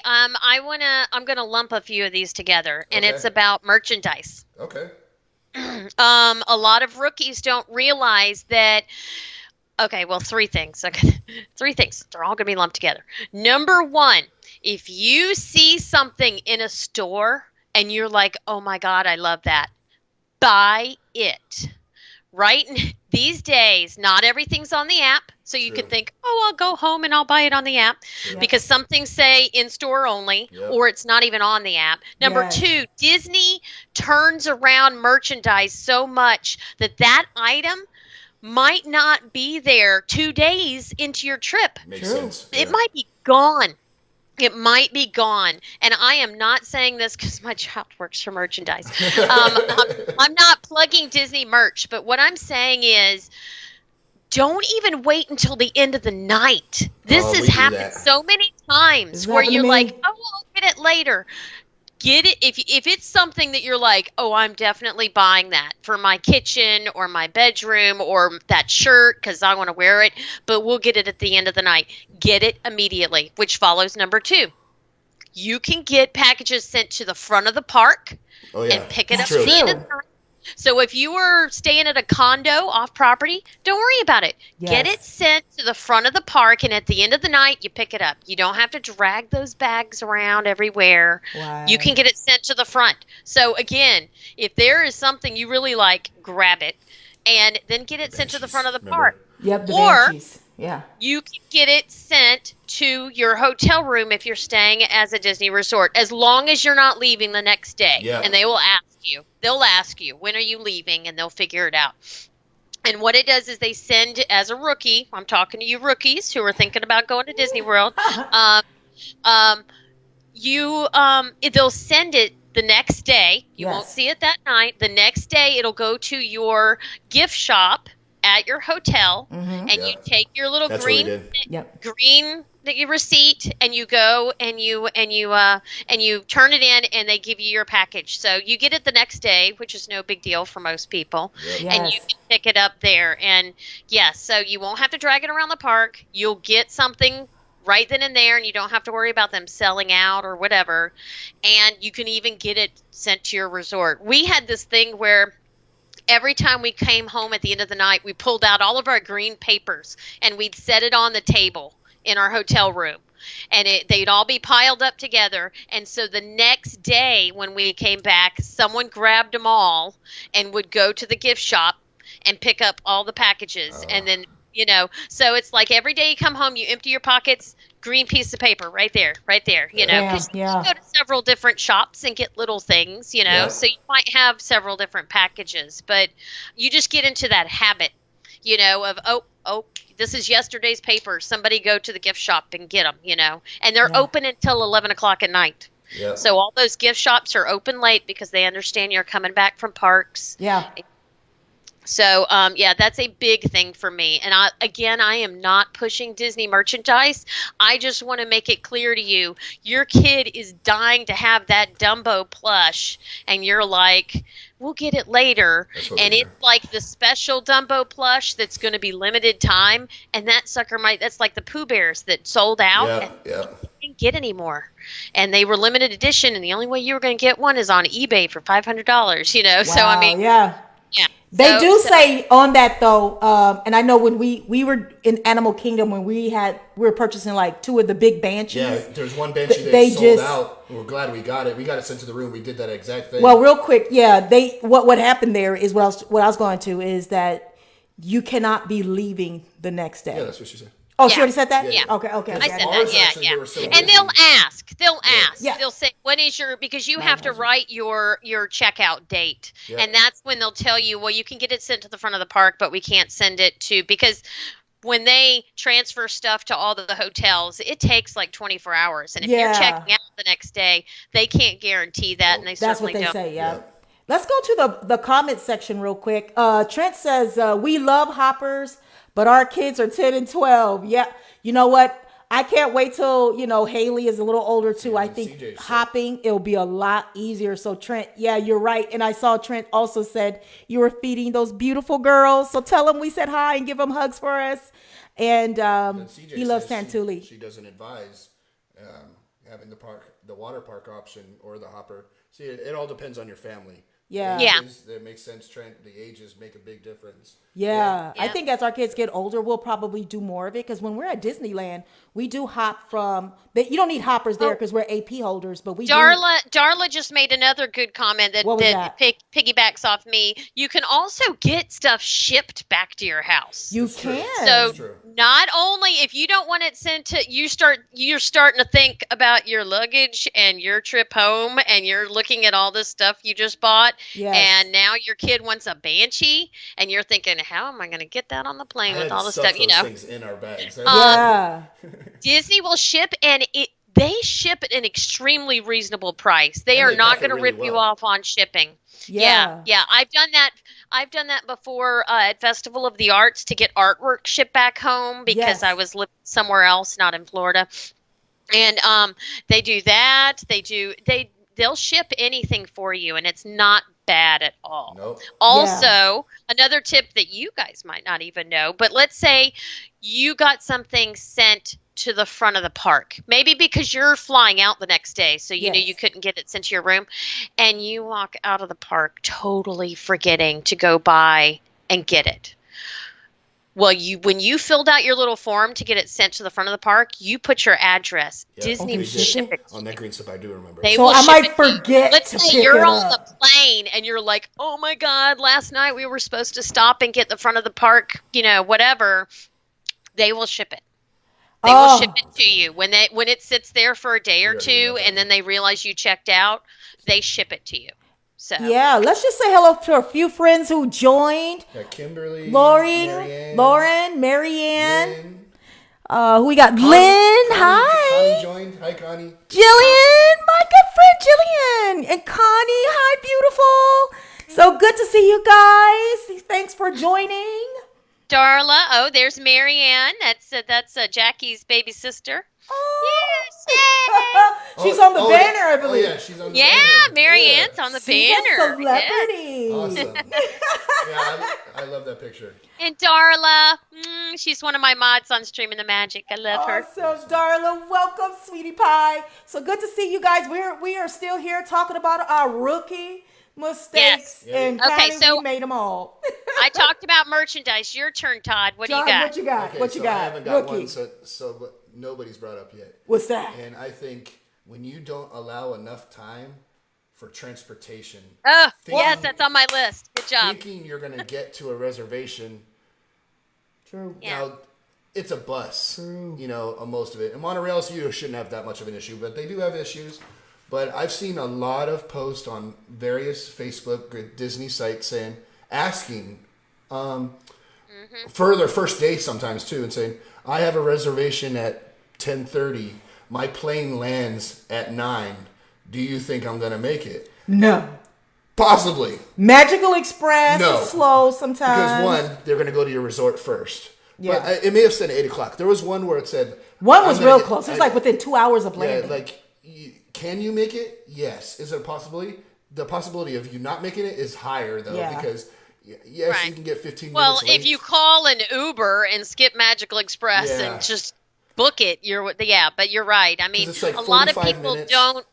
Speaker 2: I'm gonna lump a few of these together, and
Speaker 1: Okay.
Speaker 2: it's about merchandise.
Speaker 1: Okay.
Speaker 2: A lot of rookies don't realize that. Okay, well, 3 things. Okay, 3 things. They're all gonna be lumped together. Number 1, if you see something in a store and you're like, "Oh my God, I love that," buy it. Right? These days, not everything's on the app, so you
Speaker 1: True.
Speaker 2: can think, "Oh, I'll go home and I'll buy it on the app," because some things say in store only,
Speaker 1: Yep.
Speaker 2: or it's not even on the app. Number
Speaker 3: Yes.
Speaker 2: 2, Disney turns around merchandise so much that item might not be there 2 days into your trip.
Speaker 1: Makes
Speaker 3: True.
Speaker 1: sense.
Speaker 2: It
Speaker 1: Yeah.
Speaker 2: might be gone. It might be gone. And I am not saying this because my child works for merchandise. I'm not plugging Disney merch, but what I'm saying is don't even wait until the end of the night. This
Speaker 1: Oh,
Speaker 2: has
Speaker 1: we do
Speaker 2: happened
Speaker 1: that.
Speaker 2: so many times
Speaker 3: It's
Speaker 2: where
Speaker 3: happened to
Speaker 2: you're
Speaker 3: me.
Speaker 2: like, oh, I'll get it later. Get it if it's something that you're like, oh, I'm definitely buying that for my kitchen or my bedroom or that shirt because I want to wear it, but we'll get it at the end of the night. Get it immediately, which follows number 2. You can get packages sent to the front of the park
Speaker 1: Oh yeah,
Speaker 2: and pick it up
Speaker 1: it's
Speaker 2: at
Speaker 1: true.
Speaker 2: the end of the night. So if you were staying at a condo off property, don't worry about it. Get
Speaker 3: Yes.
Speaker 2: it sent to the front of the park, and at the end of the night, you pick it up. You don't have to drag those bags around everywhere.
Speaker 3: Wow.
Speaker 2: You can get it sent to the front. So again, if there is something you really like, grab it, and then get it sent to the front of the
Speaker 1: Remember?
Speaker 2: park.
Speaker 3: Yep, the
Speaker 2: Or
Speaker 3: Banshees. Yeah.
Speaker 2: you can get it sent to your hotel room if you're staying as a Disney resort, as long as you're not leaving the next day.
Speaker 1: Yeah.
Speaker 2: And they will ask you. They'll ask you, when are you leaving? And they'll figure it out. And what it does is they send, as a rookie, I'm talking to you rookies who are thinking about going to Disney World, they'll send it the next day. You
Speaker 3: Yes.
Speaker 2: won't see it that night. The next day, it'll go to your gift shop at your hotel, and
Speaker 1: Yeah.
Speaker 2: you take your little
Speaker 1: That's what we
Speaker 2: green
Speaker 1: did.
Speaker 3: Yep.
Speaker 2: your receipt, and you go and you turn it in, and they give you your package. So you get it the next day, which is no big deal for most people.
Speaker 1: Yep.
Speaker 3: Yes.
Speaker 2: And you can pick it up there. And yes, so you won't have to drag it around the park. You'll get something right then and there, and you don't have to worry about them selling out or whatever. And you can even get it sent to your resort. We had this thing where every time we came home at the end of the night, we pulled out all of our green papers and we'd set it on the table in our hotel room. And they'd all be piled up together. And so the next day when we came back, someone grabbed them all and would go to the gift shop and pick up all the packages. And then, so it's like every day you come home, you empty your pockets, green piece of paper right there,
Speaker 3: Yeah,
Speaker 2: 'cause
Speaker 3: yeah.
Speaker 2: you go to several different shops and get little things,
Speaker 1: Yeah.
Speaker 2: so you might have several different packages, but you just get into that habit, of, oh, this is yesterday's paper. Somebody go to the gift shop and get them, and they're
Speaker 3: Yeah.
Speaker 2: open until 11 o'clock at night.
Speaker 1: Yeah.
Speaker 2: So all those gift shops are open late because they understand you're coming back from parks.
Speaker 3: Yeah.
Speaker 2: So, that's a big thing for me. And I am not pushing Disney merchandise. I just want to make it clear to you, your kid is dying to have that Dumbo plush, and you're like, we'll get it later.
Speaker 1: That's what
Speaker 2: And
Speaker 1: we
Speaker 2: it's
Speaker 1: do.
Speaker 2: like the special Dumbo plush that's going to be limited time. And that sucker that's like the Pooh Bears that sold out.
Speaker 1: Yeah.
Speaker 2: And
Speaker 1: Yeah.
Speaker 2: you didn't get anymore. And they were limited edition, and the only way you were going to get one is on eBay for $500, So, I
Speaker 3: Wow,
Speaker 2: mean,
Speaker 3: yeah.
Speaker 2: yeah.
Speaker 3: They
Speaker 2: So-
Speaker 3: do
Speaker 2: so-
Speaker 3: say on that though, and I know when we were in Animal Kingdom when we were purchasing like 2 of the big banshees.
Speaker 1: Yeah, there's one banshee that
Speaker 3: They
Speaker 1: sold
Speaker 3: just-
Speaker 1: out. We're glad we got it. We got it sent to the room. We did that exact thing.
Speaker 3: Well, real quick, yeah, what happened there is what I was going to is that you cannot be leaving the next day.
Speaker 1: yeah, that's what she said.
Speaker 3: Oh, she
Speaker 2: Yeah.
Speaker 3: already said that?
Speaker 2: Yeah.
Speaker 3: Okay.
Speaker 2: I said
Speaker 1: Ours
Speaker 2: that,
Speaker 1: actually, they were so
Speaker 2: And
Speaker 1: busy.
Speaker 2: they'll ask.
Speaker 3: Yeah.
Speaker 2: They'll say, "What is because you have to write your checkout date,
Speaker 1: Yeah.
Speaker 2: and that's when they'll tell you, well, you can get it sent to the front of the park, but we can't send it because when they transfer stuff to all the hotels, it takes like 24 hours, and if you're
Speaker 3: Yeah.
Speaker 2: checking out the next day, they can't guarantee that, and they
Speaker 3: That's what
Speaker 2: certainly
Speaker 3: they
Speaker 2: don't.
Speaker 3: say, yeah.
Speaker 1: Yeah.
Speaker 3: Let's go to the comment section real quick. Trent says, we love hoppers, but our kids are 10 and 12. Yeah. You know what? I can't wait till, Haley is a little older too. I think
Speaker 1: CJ said.
Speaker 3: hopping, it'll be a lot easier. So Trent, yeah, you're right. And I saw Trent also said you were feeding those beautiful girls. So tell them we said hi and give them hugs for us. And
Speaker 1: And CJ
Speaker 3: he loves
Speaker 1: says
Speaker 3: Santuli.
Speaker 1: She doesn't advise having the water park option or the hopper. See, it all depends on your family.
Speaker 3: Yeah.
Speaker 1: The
Speaker 2: Yeah.
Speaker 1: ages, that makes sense, Trent. The ages make a big difference.
Speaker 3: Yeah, I
Speaker 2: Yeah.
Speaker 3: think as our kids get older, we'll probably do more of it because when we're at Disneyland, we do hop from. You don't need hoppers there because we're AP holders, but we do.
Speaker 2: Darla just made another good comment that
Speaker 3: What was that?
Speaker 2: piggybacks off me. You can also get stuff shipped back to your house.
Speaker 3: You
Speaker 1: true.
Speaker 3: can.
Speaker 2: So
Speaker 1: That's true.
Speaker 2: not only if you don't want it sent to you're starting to think about your luggage and your trip home, and you're looking at all this stuff you just bought,
Speaker 3: Yes.
Speaker 2: and now your kid wants a Banshee, and you're thinking, how am I going to get that on the plane
Speaker 1: I
Speaker 2: with
Speaker 1: had
Speaker 2: all
Speaker 1: to
Speaker 2: the
Speaker 1: stuff
Speaker 2: stuff?
Speaker 1: those things in our bags.
Speaker 3: Yeah.
Speaker 2: Disney will ship, and they ship at an extremely reasonable price. They
Speaker 1: And
Speaker 2: are
Speaker 1: they
Speaker 2: not
Speaker 1: pack it
Speaker 2: going to
Speaker 1: really
Speaker 2: rip you
Speaker 1: well.
Speaker 2: off on shipping.
Speaker 3: Yeah.
Speaker 2: Yeah. I've done that. I've done that before at Festival of the Arts to get artwork shipped back home because
Speaker 3: Yes.
Speaker 2: I was living somewhere else, not in Florida. And they do that. They'll ship anything for you, and it's not bad at all.
Speaker 1: Nope.
Speaker 2: Also, another tip that you guys might not even know, but let's say you got something sent to the front of the park, maybe because you're flying out the next day, so you know
Speaker 3: Yes.
Speaker 2: you couldn't get it sent to your room, and you walk out of the park totally forgetting to go by and get it. Well, when you filled out your little form to get it sent to the front of the park, you put your address.
Speaker 1: Yeah,
Speaker 2: Disney
Speaker 3: we
Speaker 2: will
Speaker 3: did.
Speaker 2: ship it.
Speaker 1: On that green stuff, I do remember.
Speaker 2: They
Speaker 3: So
Speaker 2: will
Speaker 3: I
Speaker 2: ship
Speaker 3: might
Speaker 2: it to you.
Speaker 3: forget
Speaker 2: Let's
Speaker 3: to
Speaker 2: say
Speaker 3: pick
Speaker 2: you're
Speaker 3: it
Speaker 2: on
Speaker 3: up.
Speaker 2: the plane and you're like, "Oh my God, last night we were supposed to stop and get the front of the park, whatever." They will ship it. They will ship it to you when it sits there for a day or
Speaker 1: Yeah,
Speaker 2: two,
Speaker 1: yeah.
Speaker 2: and then they realize you checked out. They ship it to you. So
Speaker 3: Yeah, let's just say hello to a few friends who joined.
Speaker 1: Got Kimberly,
Speaker 3: Lauren, Marianne.
Speaker 1: Lynn,
Speaker 3: Who we got? Lynn, hi.
Speaker 1: Connie joined. Hi, Connie.
Speaker 3: Jillian, my good friend Jillian. And Connie, hi, beautiful. So good to see you guys. Thanks for joining.
Speaker 2: Darla, oh, there's Marianne. That's Jackie's baby sister. Yes,
Speaker 3: She's on the banner, I believe.
Speaker 1: Oh, yeah, she's on the
Speaker 2: yeah,
Speaker 1: banner.
Speaker 2: Marianne's on the
Speaker 3: She's a
Speaker 2: banner.
Speaker 3: celebrity.
Speaker 1: Awesome. Yeah, I love that picture.
Speaker 2: And Darla, she's one of my mods on Streaming the Magic. I love her.
Speaker 3: Awesome, Darla. Welcome, sweetie pie. So good to see you guys. We are still here talking about our rookie mistakes,
Speaker 2: Yes.
Speaker 3: and
Speaker 2: Okay,
Speaker 3: Connie,
Speaker 2: so-
Speaker 3: we made them all.
Speaker 2: I talked about merchandise. Your turn, Todd. What do you
Speaker 3: John,
Speaker 2: got?
Speaker 3: what you got?
Speaker 1: Okay,
Speaker 3: What you
Speaker 1: so
Speaker 3: got?
Speaker 1: I haven't got
Speaker 3: Rookie.
Speaker 1: one, so but nobody's brought up yet.
Speaker 3: What's that?
Speaker 1: And I think when you don't allow enough time for transportation,
Speaker 2: Oh,
Speaker 1: Thinking-
Speaker 2: yes, that's on my list. Good job.
Speaker 1: thinking you're going to get to a reservation,
Speaker 3: True.
Speaker 2: Yeah.
Speaker 1: now it's a bus,
Speaker 3: True.
Speaker 1: most of it. And monorails, you shouldn't have that much of an issue, but they do have issues. But I've seen a lot of posts on various Facebook Disney sites asking for their first day sometimes too, and saying, I have a reservation at 10:30. My plane lands at 9. Do you think I'm going to make it?
Speaker 3: No.
Speaker 1: Possibly.
Speaker 3: Magical Express
Speaker 1: No.
Speaker 3: is slow sometimes.
Speaker 1: Because one, they're going to go to your resort first.
Speaker 3: Yeah.
Speaker 1: But it may have said 8 o'clock. There was one where it said...
Speaker 3: One was
Speaker 1: I'm gonna
Speaker 3: real
Speaker 1: get-
Speaker 3: close. It was like within 2 hours of
Speaker 1: Yeah,
Speaker 3: landing.
Speaker 1: like, can you make it? Yes. Is it a possibility? The possibility of you not making it is higher, though,
Speaker 3: Yeah.
Speaker 1: because, yes,
Speaker 2: Right.
Speaker 1: you can get 15
Speaker 2: Well,
Speaker 1: minutes late.
Speaker 2: if you call an Uber and skip Magical Express
Speaker 1: Yeah.
Speaker 2: and just book it, but you're right. I mean,
Speaker 1: it's like
Speaker 2: a lot of
Speaker 1: 45
Speaker 2: people
Speaker 1: minutes.
Speaker 2: don't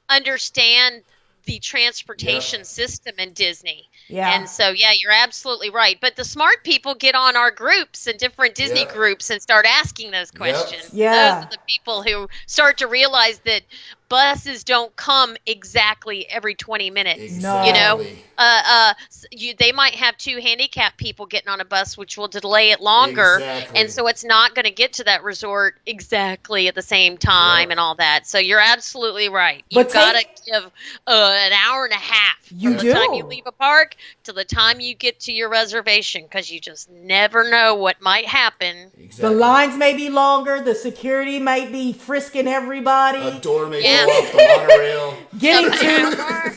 Speaker 2: understand the transportation system in Disney.
Speaker 3: Yeah.
Speaker 2: And so, yeah, you're absolutely right. But the smart people get on our groups and different Disney
Speaker 1: Yeah.
Speaker 2: groups and start asking those questions.
Speaker 3: Yeah.
Speaker 2: Those are the people who start to realize that buses don't come exactly every 20 minutes.
Speaker 1: Exactly.
Speaker 2: You know, they might have 2 handicapped people getting on a bus, which will delay it longer,
Speaker 1: Exactly.
Speaker 2: and so it's not going to get to that resort exactly at the same time
Speaker 1: Yeah.
Speaker 2: and all that. So you're absolutely right.
Speaker 3: But
Speaker 2: You've got to give an hour and a half
Speaker 3: You
Speaker 2: from the time
Speaker 3: do.
Speaker 2: you leave a park to the time you get to your reservation, because you just never know what might happen.
Speaker 1: Exactly.
Speaker 3: The lines may be longer. The security might be frisking everybody.
Speaker 1: A door may
Speaker 2: Yeah.
Speaker 1: go off the monorail.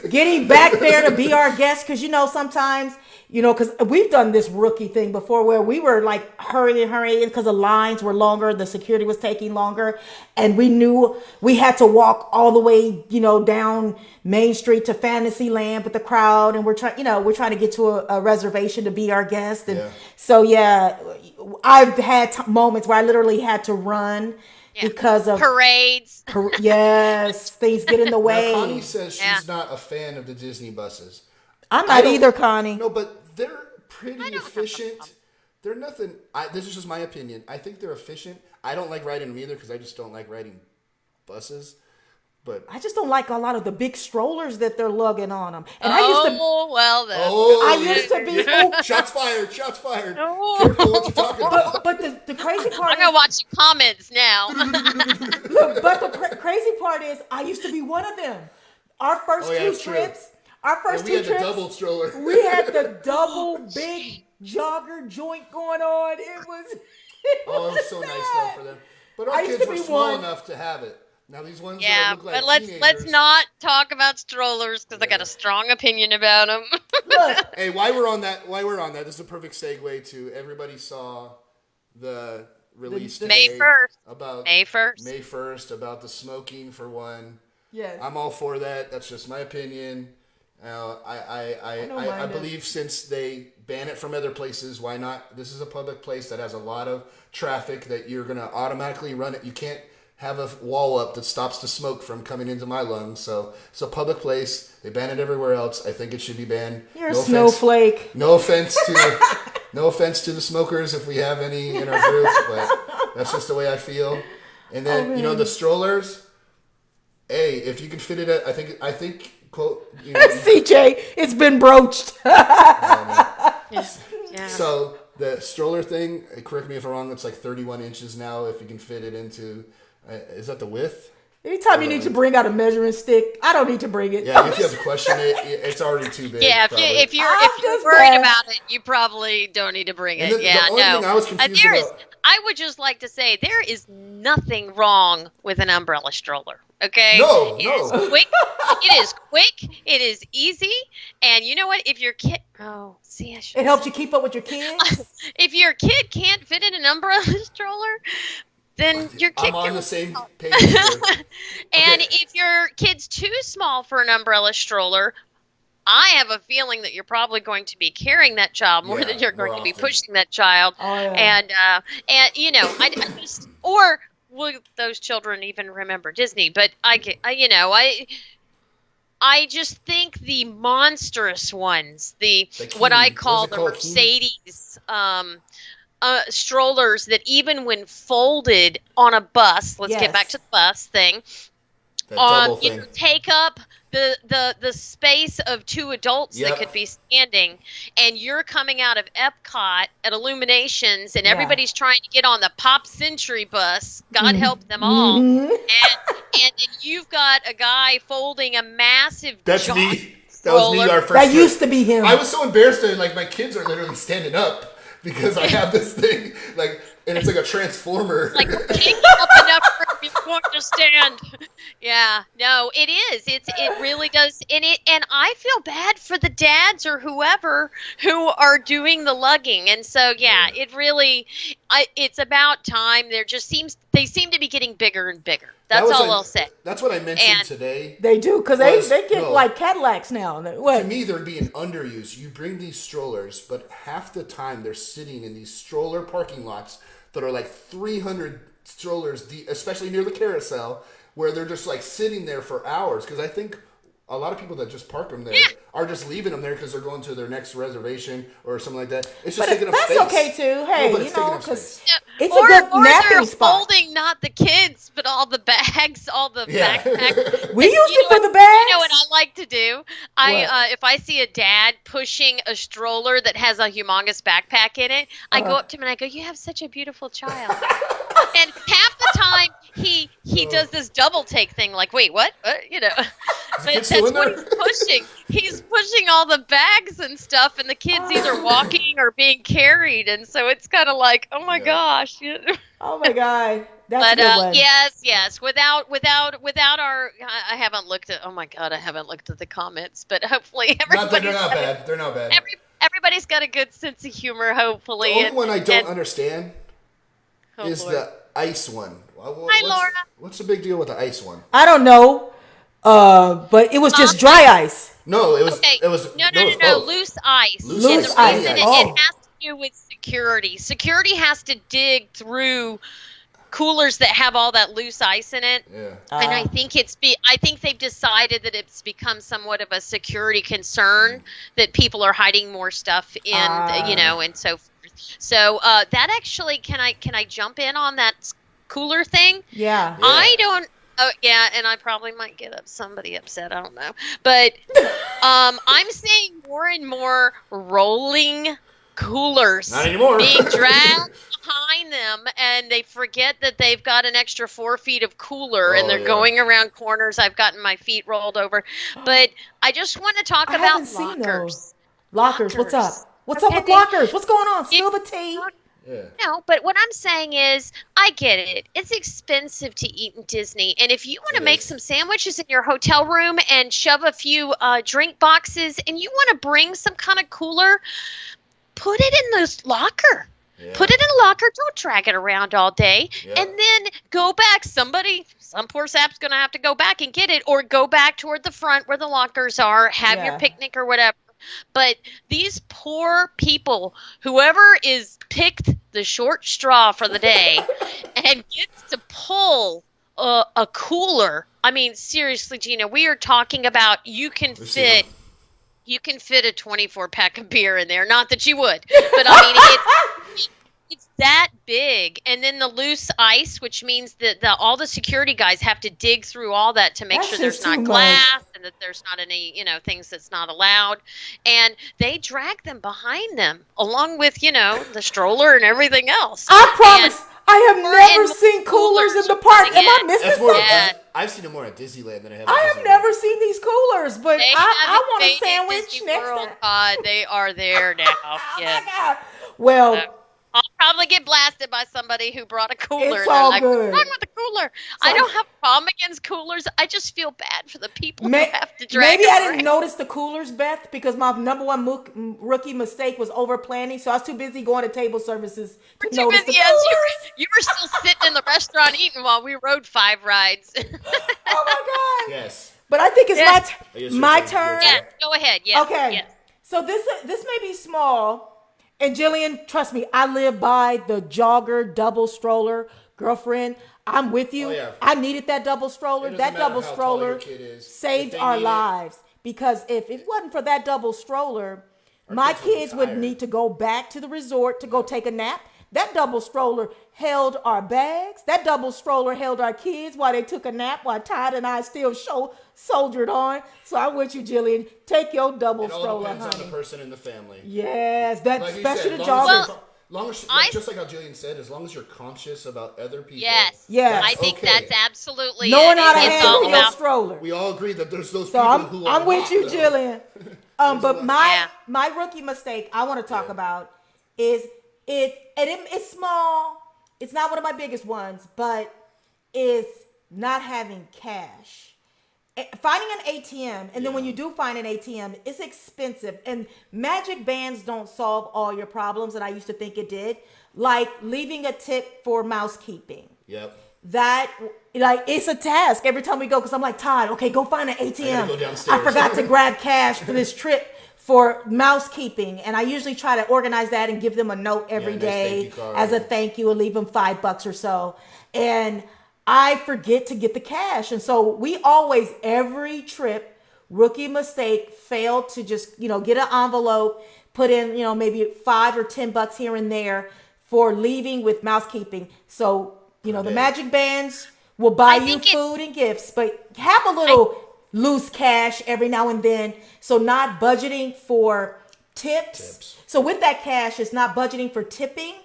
Speaker 3: Getting back there to be our guest, because sometimes because we've done this rookie thing before where we were like hurrying because the lines were longer, the security was taking longer, and we knew we had to walk all the way down Main Street to Fantasyland with the crowd, and we're trying to get to a reservation to be our guest, and
Speaker 1: Yeah.
Speaker 3: so I've had moments where I literally had to run.
Speaker 2: Yeah.
Speaker 3: Because of
Speaker 2: Parades.
Speaker 3: yes, things get in the way.
Speaker 1: Now, Connie says she's
Speaker 2: Yeah.
Speaker 1: not a fan of the Disney buses.
Speaker 3: I'm
Speaker 1: I
Speaker 3: not
Speaker 1: don't-
Speaker 3: either, Connie.
Speaker 1: No, but they're pretty
Speaker 2: don't have a
Speaker 1: efficient.
Speaker 2: problem.
Speaker 1: They're nothing. This is just my opinion. I think they're efficient. I don't like riding them either because I just don't like riding buses. But
Speaker 3: I just don't like a lot of the big strollers that they're lugging on them. And I used to
Speaker 2: Well then.
Speaker 3: I used to be
Speaker 1: shots fired! Shots fired!
Speaker 2: Oh.
Speaker 1: Careful what you're talking about.
Speaker 3: but the crazy part
Speaker 2: I'm gonna
Speaker 3: is,
Speaker 2: watch the comments now.
Speaker 3: but the crazy part is I used to be one of them. Our first
Speaker 1: Oh, yeah,
Speaker 3: two
Speaker 1: it's true.
Speaker 3: trips, our
Speaker 1: And
Speaker 3: first
Speaker 1: we
Speaker 3: two
Speaker 1: had the
Speaker 3: trips,
Speaker 1: double stroller.
Speaker 3: we had the double big jogger joint going on. It was
Speaker 1: Oh, it was so nice though for them. But
Speaker 3: I
Speaker 1: our
Speaker 3: used
Speaker 1: kids
Speaker 3: to
Speaker 1: were
Speaker 3: be
Speaker 1: small
Speaker 3: one.
Speaker 1: enough to have it. Now these ones
Speaker 2: Yeah,
Speaker 1: that look like
Speaker 2: but let's
Speaker 1: teenagers.
Speaker 2: not talk about strollers because I got a strong opinion about them.
Speaker 3: Look,
Speaker 1: Hey, while we're on that, this is a perfect segue to everybody saw the release
Speaker 2: May
Speaker 1: today
Speaker 2: 1st.
Speaker 1: about
Speaker 2: May 1st.
Speaker 1: May 1st about the smoking for one.
Speaker 3: yes.
Speaker 1: I'm all for that. That's just my opinion.
Speaker 3: don't
Speaker 1: I
Speaker 3: mind it.
Speaker 1: believe since they ban it from other places, why not? This is a public place that has a lot of traffic that you're going to automatically run it. You can't have a wall up that stops the smoke from coming into my lungs. So it's a public place. They ban it everywhere else. I think it should be banned.
Speaker 3: You're a
Speaker 1: No offense-
Speaker 3: snowflake.
Speaker 1: No offense to no offense to the smokers if we have any in our group, but that's just the way I feel. And then the strollers. Hey, if you can fit it, I think quote.
Speaker 3: CJ, it's been broached.
Speaker 2: Yeah.
Speaker 1: So the stroller thing, correct me if I'm wrong, it's like 31 inches now. If you can fit it into, is that the width?
Speaker 3: Anytime you need to bring out a measuring stick, I don't need to bring it.
Speaker 1: Yeah, if you have to question it, it's already too big.
Speaker 2: Yeah,
Speaker 1: probably.
Speaker 2: if you're
Speaker 3: just
Speaker 2: worried
Speaker 3: bad.
Speaker 2: about it, you probably don't need to bring
Speaker 1: And
Speaker 2: it.
Speaker 1: the
Speaker 2: Yeah,
Speaker 1: only
Speaker 2: no.
Speaker 1: thing I was confused
Speaker 2: There is.
Speaker 1: about-
Speaker 2: I would just like to say there is nothing wrong with an umbrella stroller. Okay.
Speaker 1: No,
Speaker 2: It
Speaker 1: no.
Speaker 2: is quick. It is quick. It is easy. And you know what? If your kid, see, I should.
Speaker 3: It helps you keep up with your kids.
Speaker 2: If your kid can't fit in an umbrella stroller, then your kid
Speaker 1: I'm on
Speaker 2: can.
Speaker 1: the same page here.
Speaker 2: And
Speaker 1: Okay.
Speaker 2: if your kid's too small for an umbrella stroller, I have a feeling that you're probably going to be carrying that child more
Speaker 1: Yeah,
Speaker 2: than you're
Speaker 1: more
Speaker 2: going to be
Speaker 1: often.
Speaker 2: pushing that child.
Speaker 3: Oh, yeah.
Speaker 2: And I just, or will those children even remember Disney? But I just think the monstrous ones, what I
Speaker 1: Keen.
Speaker 2: call
Speaker 1: What is it
Speaker 2: the
Speaker 1: called, Keen?
Speaker 2: Mercedes strollers, that even when folded on a bus, let's
Speaker 3: Yes.
Speaker 2: get back to the bus thing,
Speaker 1: That double
Speaker 2: you
Speaker 1: thing.
Speaker 2: know, take up the space of two adults
Speaker 1: Yep.
Speaker 2: that could be standing, and you're coming out of Epcot at Illuminations, and
Speaker 3: Yeah.
Speaker 2: everybody's trying to get on the Pop Century bus. God help them all.
Speaker 3: Mhm.
Speaker 2: And then you've got a guy folding a massive.
Speaker 1: That's
Speaker 2: giant
Speaker 1: me. That was me
Speaker 2: stroller.
Speaker 1: our first
Speaker 3: That
Speaker 1: trip.
Speaker 3: used to be him.
Speaker 1: I was so embarrassed that like my kids are literally standing up because I have this thing and it's like a transformer.
Speaker 2: Like taking up enough room you want to stand. Yeah, no, it is. It really does. And I feel bad for the dads or whoever who are doing the lugging. And so it really, it's about time. They seem to be getting bigger and bigger. That's all I'll say.
Speaker 1: That's what I mentioned
Speaker 2: And-
Speaker 1: today.
Speaker 3: They do, because they get
Speaker 1: No.
Speaker 3: like Cadillacs now.
Speaker 1: To
Speaker 3: What?
Speaker 1: me, they're being underused. You bring these strollers, but half the time they're sitting in these stroller parking lots that are like 300 strollers deep, especially near the carousel, where they're just like sitting there for hours. Because I think a lot of people that just park them there are just leaving them there because they're going to their next reservation or something like that. It's just
Speaker 3: But
Speaker 1: taking up
Speaker 3: that's
Speaker 1: space.
Speaker 3: okay too. Hey,
Speaker 1: but it's
Speaker 3: you know,
Speaker 1: taking up
Speaker 3: because
Speaker 1: space.
Speaker 3: it's a good
Speaker 2: or
Speaker 3: napping
Speaker 2: they're
Speaker 3: spot.
Speaker 2: holding not the kids, but all the bags, all the
Speaker 1: Yeah.
Speaker 2: backpacks.
Speaker 3: We use
Speaker 2: You
Speaker 3: it
Speaker 2: know
Speaker 3: for
Speaker 2: what-
Speaker 3: the bags.
Speaker 2: You know what I like to do?
Speaker 3: What?
Speaker 2: If I see a dad pushing a stroller that has a humongous backpack in it, I go up to him and I go, "You have such a beautiful child." And half the time he does this double take thing, like, "Wait, what?" You know. But
Speaker 1: kid
Speaker 2: that's
Speaker 1: still in
Speaker 2: what
Speaker 1: there?
Speaker 2: he's pushing. He's pushing all the bags and stuff, and the kids either walking or being carried, and so it's kind of like, "Oh my
Speaker 1: Yeah.
Speaker 2: gosh."
Speaker 3: Oh my God, that's
Speaker 2: But
Speaker 3: a good one.
Speaker 2: yes. Without our, I haven't looked at. Oh my God, I haven't looked at the comments. But hopefully
Speaker 1: They're
Speaker 2: everybody's
Speaker 1: not
Speaker 2: got
Speaker 1: bad. They're not bad.
Speaker 2: everybody's got a good sense of humor. Hopefully,
Speaker 1: The only
Speaker 2: and-
Speaker 1: one I don't
Speaker 2: and-
Speaker 1: understand
Speaker 2: oh,
Speaker 1: is
Speaker 2: Lord.
Speaker 1: the ice one.
Speaker 2: Hi, Laura.
Speaker 1: What's the big deal with the ice one?
Speaker 3: I don't know, but it was just dry ice.
Speaker 1: No, it was.
Speaker 2: Okay.
Speaker 1: It was
Speaker 2: No.
Speaker 1: it was both.
Speaker 2: Loose ice.
Speaker 1: Loose
Speaker 2: And
Speaker 3: ice.
Speaker 2: the reason
Speaker 1: Loose
Speaker 2: it,
Speaker 3: ice.
Speaker 2: it has to do with security. Security has to dig through coolers that have all that loose ice in it.
Speaker 1: Yeah.
Speaker 2: And I think I think they've decided that it's become somewhat of a security concern that people are hiding more stuff in, and so forth. So that actually, can I jump in on that cooler thing?
Speaker 3: Yeah.
Speaker 2: I don't. Oh yeah, and I probably might get somebody upset. I don't know, but I'm seeing more and more rolling coolers
Speaker 1: Not anymore.
Speaker 2: being dragged behind them, and they forget that they've got an extra 4 feet of cooler, and
Speaker 1: Oh,
Speaker 2: they're
Speaker 1: yeah.
Speaker 2: going around corners. I've gotten my feet rolled over, but I just want to talk
Speaker 3: I
Speaker 2: about
Speaker 3: haven't seen
Speaker 2: lockers.
Speaker 3: those. Lockers, what's up?
Speaker 2: Lockers.
Speaker 3: What's up
Speaker 2: Okay,
Speaker 3: with lockers? What's going on? Spill the tea.
Speaker 1: Yeah.
Speaker 2: No, but what I'm saying is, I get it. It's expensive to eat in Disney, and if you want to
Speaker 1: It
Speaker 2: make
Speaker 1: is.
Speaker 2: some sandwiches in your hotel room and shove a few drink boxes, and you want to bring some kind of cooler, put it in the locker.
Speaker 1: Yeah.
Speaker 2: Put it in a locker. Don't drag it around all day,
Speaker 1: Yep.
Speaker 2: and then go back. Some poor sap's going to have to go back and get it, or go back toward the front where the lockers are. Have your
Speaker 3: Yeah.
Speaker 2: picnic or whatever. But these poor people, whoever is picked the short straw for the day and gets to pull a cooler. I mean, seriously, Gina, we are talking about you can
Speaker 1: We've seen 'em.
Speaker 2: fit a 24 pack of beer in there. Not that you would, but I mean, it's that big. And then the loose ice, which means that all the security guys have to dig through all that to make
Speaker 3: That's
Speaker 2: sure there's
Speaker 3: just too
Speaker 2: not
Speaker 3: much.
Speaker 2: glass and that there's not any, things that's not allowed. And they drag them behind them along with, the stroller and everything else.
Speaker 3: I promise, I have
Speaker 2: More
Speaker 3: never
Speaker 2: and
Speaker 3: seen coolers in
Speaker 2: coolers
Speaker 3: the park.
Speaker 2: coming
Speaker 3: Am I
Speaker 2: in.
Speaker 3: missing
Speaker 1: That's more.
Speaker 3: something?
Speaker 2: Yeah.
Speaker 1: I've seen them more at Disneyland than I have.
Speaker 3: I
Speaker 1: at
Speaker 3: have
Speaker 1: Disney
Speaker 3: never
Speaker 1: World.
Speaker 3: seen these coolers, but
Speaker 2: They
Speaker 3: I want a
Speaker 2: haven't made it
Speaker 3: sandwich
Speaker 2: Disney
Speaker 3: next
Speaker 2: World,
Speaker 3: time.
Speaker 2: Todd. They are there now.
Speaker 3: Oh
Speaker 2: Yes.
Speaker 3: my God. Well,
Speaker 2: I'll probably get blasted by somebody who brought a cooler.
Speaker 3: It's
Speaker 2: and they're
Speaker 3: all
Speaker 2: like,
Speaker 3: good.
Speaker 2: "What's wrong with the cooler?" I don't have a problem against coolers. I just feel bad for the people who have to drag
Speaker 3: maybe I
Speaker 2: them
Speaker 3: didn't
Speaker 2: around.
Speaker 3: notice the coolers, Beth, because my number one rookie mistake was over planning. So I was too busy going to table services to
Speaker 2: Too
Speaker 3: notice
Speaker 2: busy,
Speaker 3: the
Speaker 2: yes,
Speaker 3: coolers.
Speaker 2: you were still sitting in the restaurant eating while we rode 5 rides.
Speaker 3: Oh my God.
Speaker 1: Yes.
Speaker 3: But I think it's
Speaker 2: Yes.
Speaker 1: Yes,
Speaker 3: my
Speaker 1: your
Speaker 3: turn.
Speaker 1: turn.
Speaker 2: Yes, go ahead. Yes.
Speaker 3: Okay.
Speaker 2: Yes.
Speaker 3: So this may be small, and Jillian, trust me, I live by the jogger double stroller. Girlfriend, I'm with you.
Speaker 1: Oh, yeah.
Speaker 3: I needed that double stroller.
Speaker 1: It doesn't
Speaker 3: That
Speaker 1: matter
Speaker 3: double
Speaker 1: how tall
Speaker 3: stroller
Speaker 1: your kid is. If
Speaker 3: saved
Speaker 1: they
Speaker 3: our
Speaker 1: need it-
Speaker 3: lives. Because if it wasn't for that double stroller, my
Speaker 1: kids would be
Speaker 3: kids would
Speaker 1: tired.
Speaker 3: need to go back to the resort to go take a nap. That double stroller held our bags. That double stroller held our kids while they took a nap, while Todd and I still soldiered on. So I'm with you, Jillian. Take your double
Speaker 1: It all
Speaker 3: stroller,
Speaker 1: depends on
Speaker 3: honey.
Speaker 1: the person in the family.
Speaker 3: Yes, that
Speaker 1: Like you
Speaker 3: especially
Speaker 1: said,
Speaker 3: the
Speaker 1: long as
Speaker 3: jogger.
Speaker 1: you're- long as
Speaker 2: I-
Speaker 1: just like how Jillian said, as long as you're conscious about other people.
Speaker 2: Yes.
Speaker 3: Yes.
Speaker 2: I think
Speaker 1: okay.
Speaker 2: that's absolutely
Speaker 3: Knowing
Speaker 2: it.
Speaker 3: how to
Speaker 2: It's
Speaker 3: handle
Speaker 2: all
Speaker 3: your
Speaker 2: about
Speaker 3: stroller.
Speaker 1: We all agree that there's those
Speaker 3: So
Speaker 1: people
Speaker 3: I'm,
Speaker 1: who are
Speaker 3: I'm with you,
Speaker 1: not, though.
Speaker 3: Jillian. But
Speaker 1: Yeah.
Speaker 3: my rookie mistake I want to talk
Speaker 1: Yeah.
Speaker 3: about is it's small. It's not one of my biggest ones, but is not having cash. Finding an ATM, and then when
Speaker 1: Yeah.
Speaker 3: you do find an ATM, it's expensive. And magic bands don't solve all your problems, and I used to think it did. Like leaving a tip for mousekeeping.
Speaker 1: Yep.
Speaker 3: That it's a task every time we go, because I'm like, Todd, okay, go find an ATM.
Speaker 1: go downstairs.
Speaker 3: I forgot to grab cash for this trip for mousekeeping, and I usually try to organize that and give them a note every
Speaker 1: nice
Speaker 3: day
Speaker 1: thank you card.
Speaker 3: as a thank you, and leave them $5 or so. And I forget to get the cash, and so we always every trip rookie mistake failed to just get an envelope, put in maybe $5 or $10 here and there for leaving with mousekeeping. So the
Speaker 1: Okay.
Speaker 3: magic bands will buy
Speaker 2: I
Speaker 3: you
Speaker 2: think
Speaker 3: food and gifts, but have a little loose cash every now and then. So not budgeting for tips. So with that cash, it's not budgeting for tipping.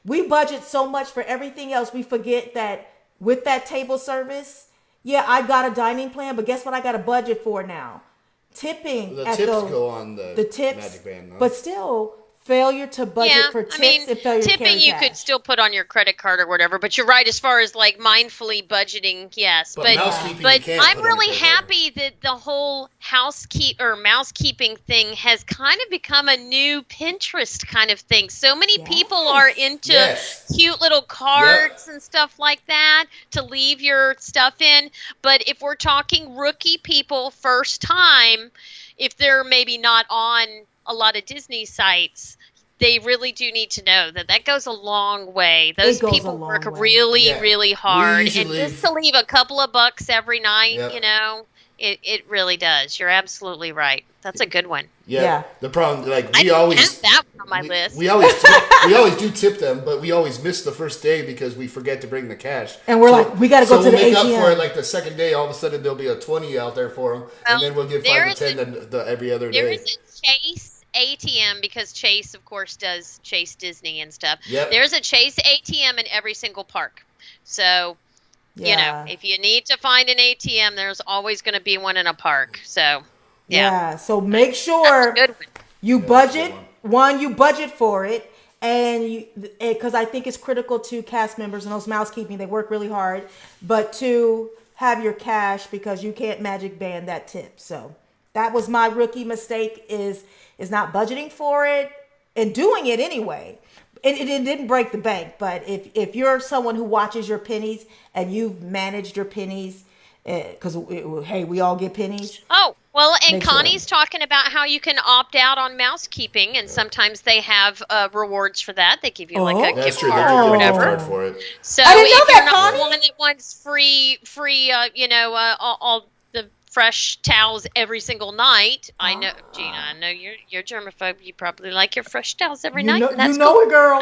Speaker 3: We budget so much for everything else, we forget that with that table service, yeah, I got a dining plan, but guess what I got a budget for now? Tipping
Speaker 1: The
Speaker 3: at
Speaker 1: tips
Speaker 3: those,
Speaker 1: go on the
Speaker 3: tips,
Speaker 1: magic band, though.
Speaker 3: but still failure to budget for tips and failure to
Speaker 2: tipping
Speaker 3: carry
Speaker 2: you
Speaker 3: cash.
Speaker 2: could still put on your credit card or whatever, but you're right as far as like mindfully budgeting, yes.
Speaker 1: But mousekeeping, you
Speaker 2: but
Speaker 1: can't
Speaker 2: I'm
Speaker 1: put on a
Speaker 2: really
Speaker 1: credit card.
Speaker 2: happy that the whole mousekeeping thing has kind of become a new Pinterest kind of thing. So many people are into
Speaker 1: Yes.
Speaker 2: cute little cards and stuff like that to leave your stuff in. But if we're talking rookie people, first time, if they're maybe not on a lot of Disney sites, they really do need to know that goes a long way. Those
Speaker 3: goes a
Speaker 2: people
Speaker 3: long
Speaker 2: work
Speaker 3: way.
Speaker 2: really,
Speaker 1: Yeah.
Speaker 2: really hard.
Speaker 1: We
Speaker 2: And
Speaker 1: usually-
Speaker 2: just to leave a couple of bucks every night,
Speaker 1: Yep.
Speaker 2: it really does. You're absolutely right. That's a good one.
Speaker 1: Yeah. The problem, like
Speaker 2: I
Speaker 1: we
Speaker 2: didn't
Speaker 1: always
Speaker 2: have that one on my list.
Speaker 1: we always do tip them, but we always miss the first day because we forget to bring the cash.
Speaker 3: And we're like, we gotta go to
Speaker 1: we'll
Speaker 3: the
Speaker 1: make up
Speaker 3: ATM.
Speaker 1: for it. Like the second day, all of a sudden there'll be a 20 out there for them, and then we'll give 5
Speaker 2: there
Speaker 1: or
Speaker 2: is
Speaker 1: 10 every other
Speaker 2: There
Speaker 1: day.
Speaker 2: is a Chase ATM because Chase, of course, does Chase Disney and stuff.
Speaker 1: Yep.
Speaker 2: There's a Chase ATM in every single park. So,
Speaker 3: Yeah.
Speaker 2: if you need to find an ATM, there's always going to be one in a park. So, yeah.
Speaker 3: So make sure
Speaker 2: Good one.
Speaker 3: you budget. One, you budget for it, and you, because I think it's critical to cast members and those mousekeeping, they work really hard, but to have your cash because you can't magic band that tip. So that was my rookie mistake is not budgeting for it and doing it anyway. It didn't break the bank, but if you're someone who watches your pennies and you've managed your pennies, because hey, we all get pennies.
Speaker 2: Oh, well, and
Speaker 3: Make sure.
Speaker 2: Connie's talking about how you can opt out on mousekeeping, and sometimes they have rewards for that. They give you like a
Speaker 1: That's
Speaker 2: gift
Speaker 1: true. They
Speaker 2: card
Speaker 1: do
Speaker 2: or
Speaker 1: give a
Speaker 2: whatever.
Speaker 1: gift card for it.
Speaker 2: So
Speaker 3: I didn't know
Speaker 2: if
Speaker 3: that,
Speaker 2: you're not
Speaker 3: Connie.
Speaker 2: one that wants free, all the fresh towels every single night. I know, Gina. I know you're germaphobe. You probably like your fresh towels every night. And that's
Speaker 3: You know it, girl.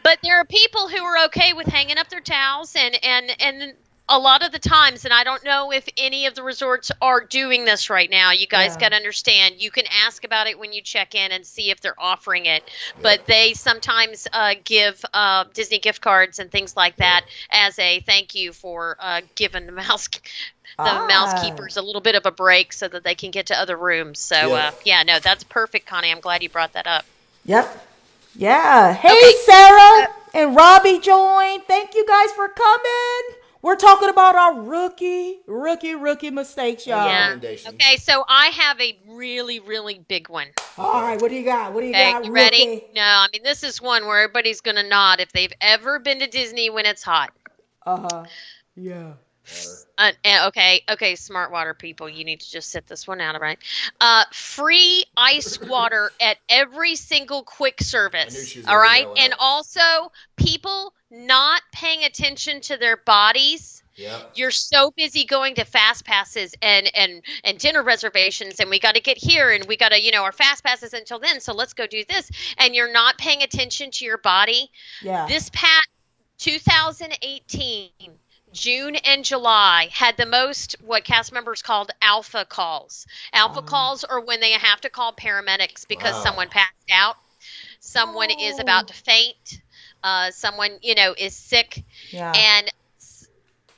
Speaker 2: But there are people who are okay with hanging up their towels and a lot of the times, and I don't know if any of the resorts are doing this right now. You guys
Speaker 3: Yeah.
Speaker 2: got to understand, you can ask about it when you check in and see if they're offering it. But they sometimes give Disney gift cards and things like that as a thank you for giving the mousekeepers a little bit of a break so that they can get to other rooms. So, no, that's perfect, Connie. I'm glad you brought that up.
Speaker 3: Yep. Yeah. Hey,
Speaker 2: Okay.
Speaker 3: Sarah and Robbie joined. Thank you guys for coming. We're talking about our rookie mistakes, y'all.
Speaker 2: Yeah.
Speaker 1: Recommendation.
Speaker 2: Okay, so I have a really, really big one.
Speaker 3: All right, what do you got? What do you
Speaker 2: Okay,
Speaker 3: got?
Speaker 2: you ready?
Speaker 3: Rookie?
Speaker 2: No, I mean, this is one where everybody's going to nod if they've ever been to Disney when it's hot.
Speaker 3: Yeah.
Speaker 2: Okay, smart water people, you need to just sit this one out, all right? Free ice water at every single quick
Speaker 1: I knew
Speaker 2: service,
Speaker 1: she was
Speaker 2: all
Speaker 1: gonna bring
Speaker 2: right?
Speaker 1: that one
Speaker 2: And
Speaker 1: up.
Speaker 2: also, people not paying attention to their bodies.
Speaker 1: Yep.
Speaker 2: You're so busy going to fast passes and dinner reservations, and we got to get here, and we got to, our fast passes until then, so let's go do this. And you're not paying attention to your body.
Speaker 3: Yeah.
Speaker 2: This 2018, June and July had the most what cast members called alpha calls. Alpha calls are when they have to call paramedics because
Speaker 1: Wow.
Speaker 2: someone passed out, someone is about to faint, someone is sick,
Speaker 3: Yeah.
Speaker 2: and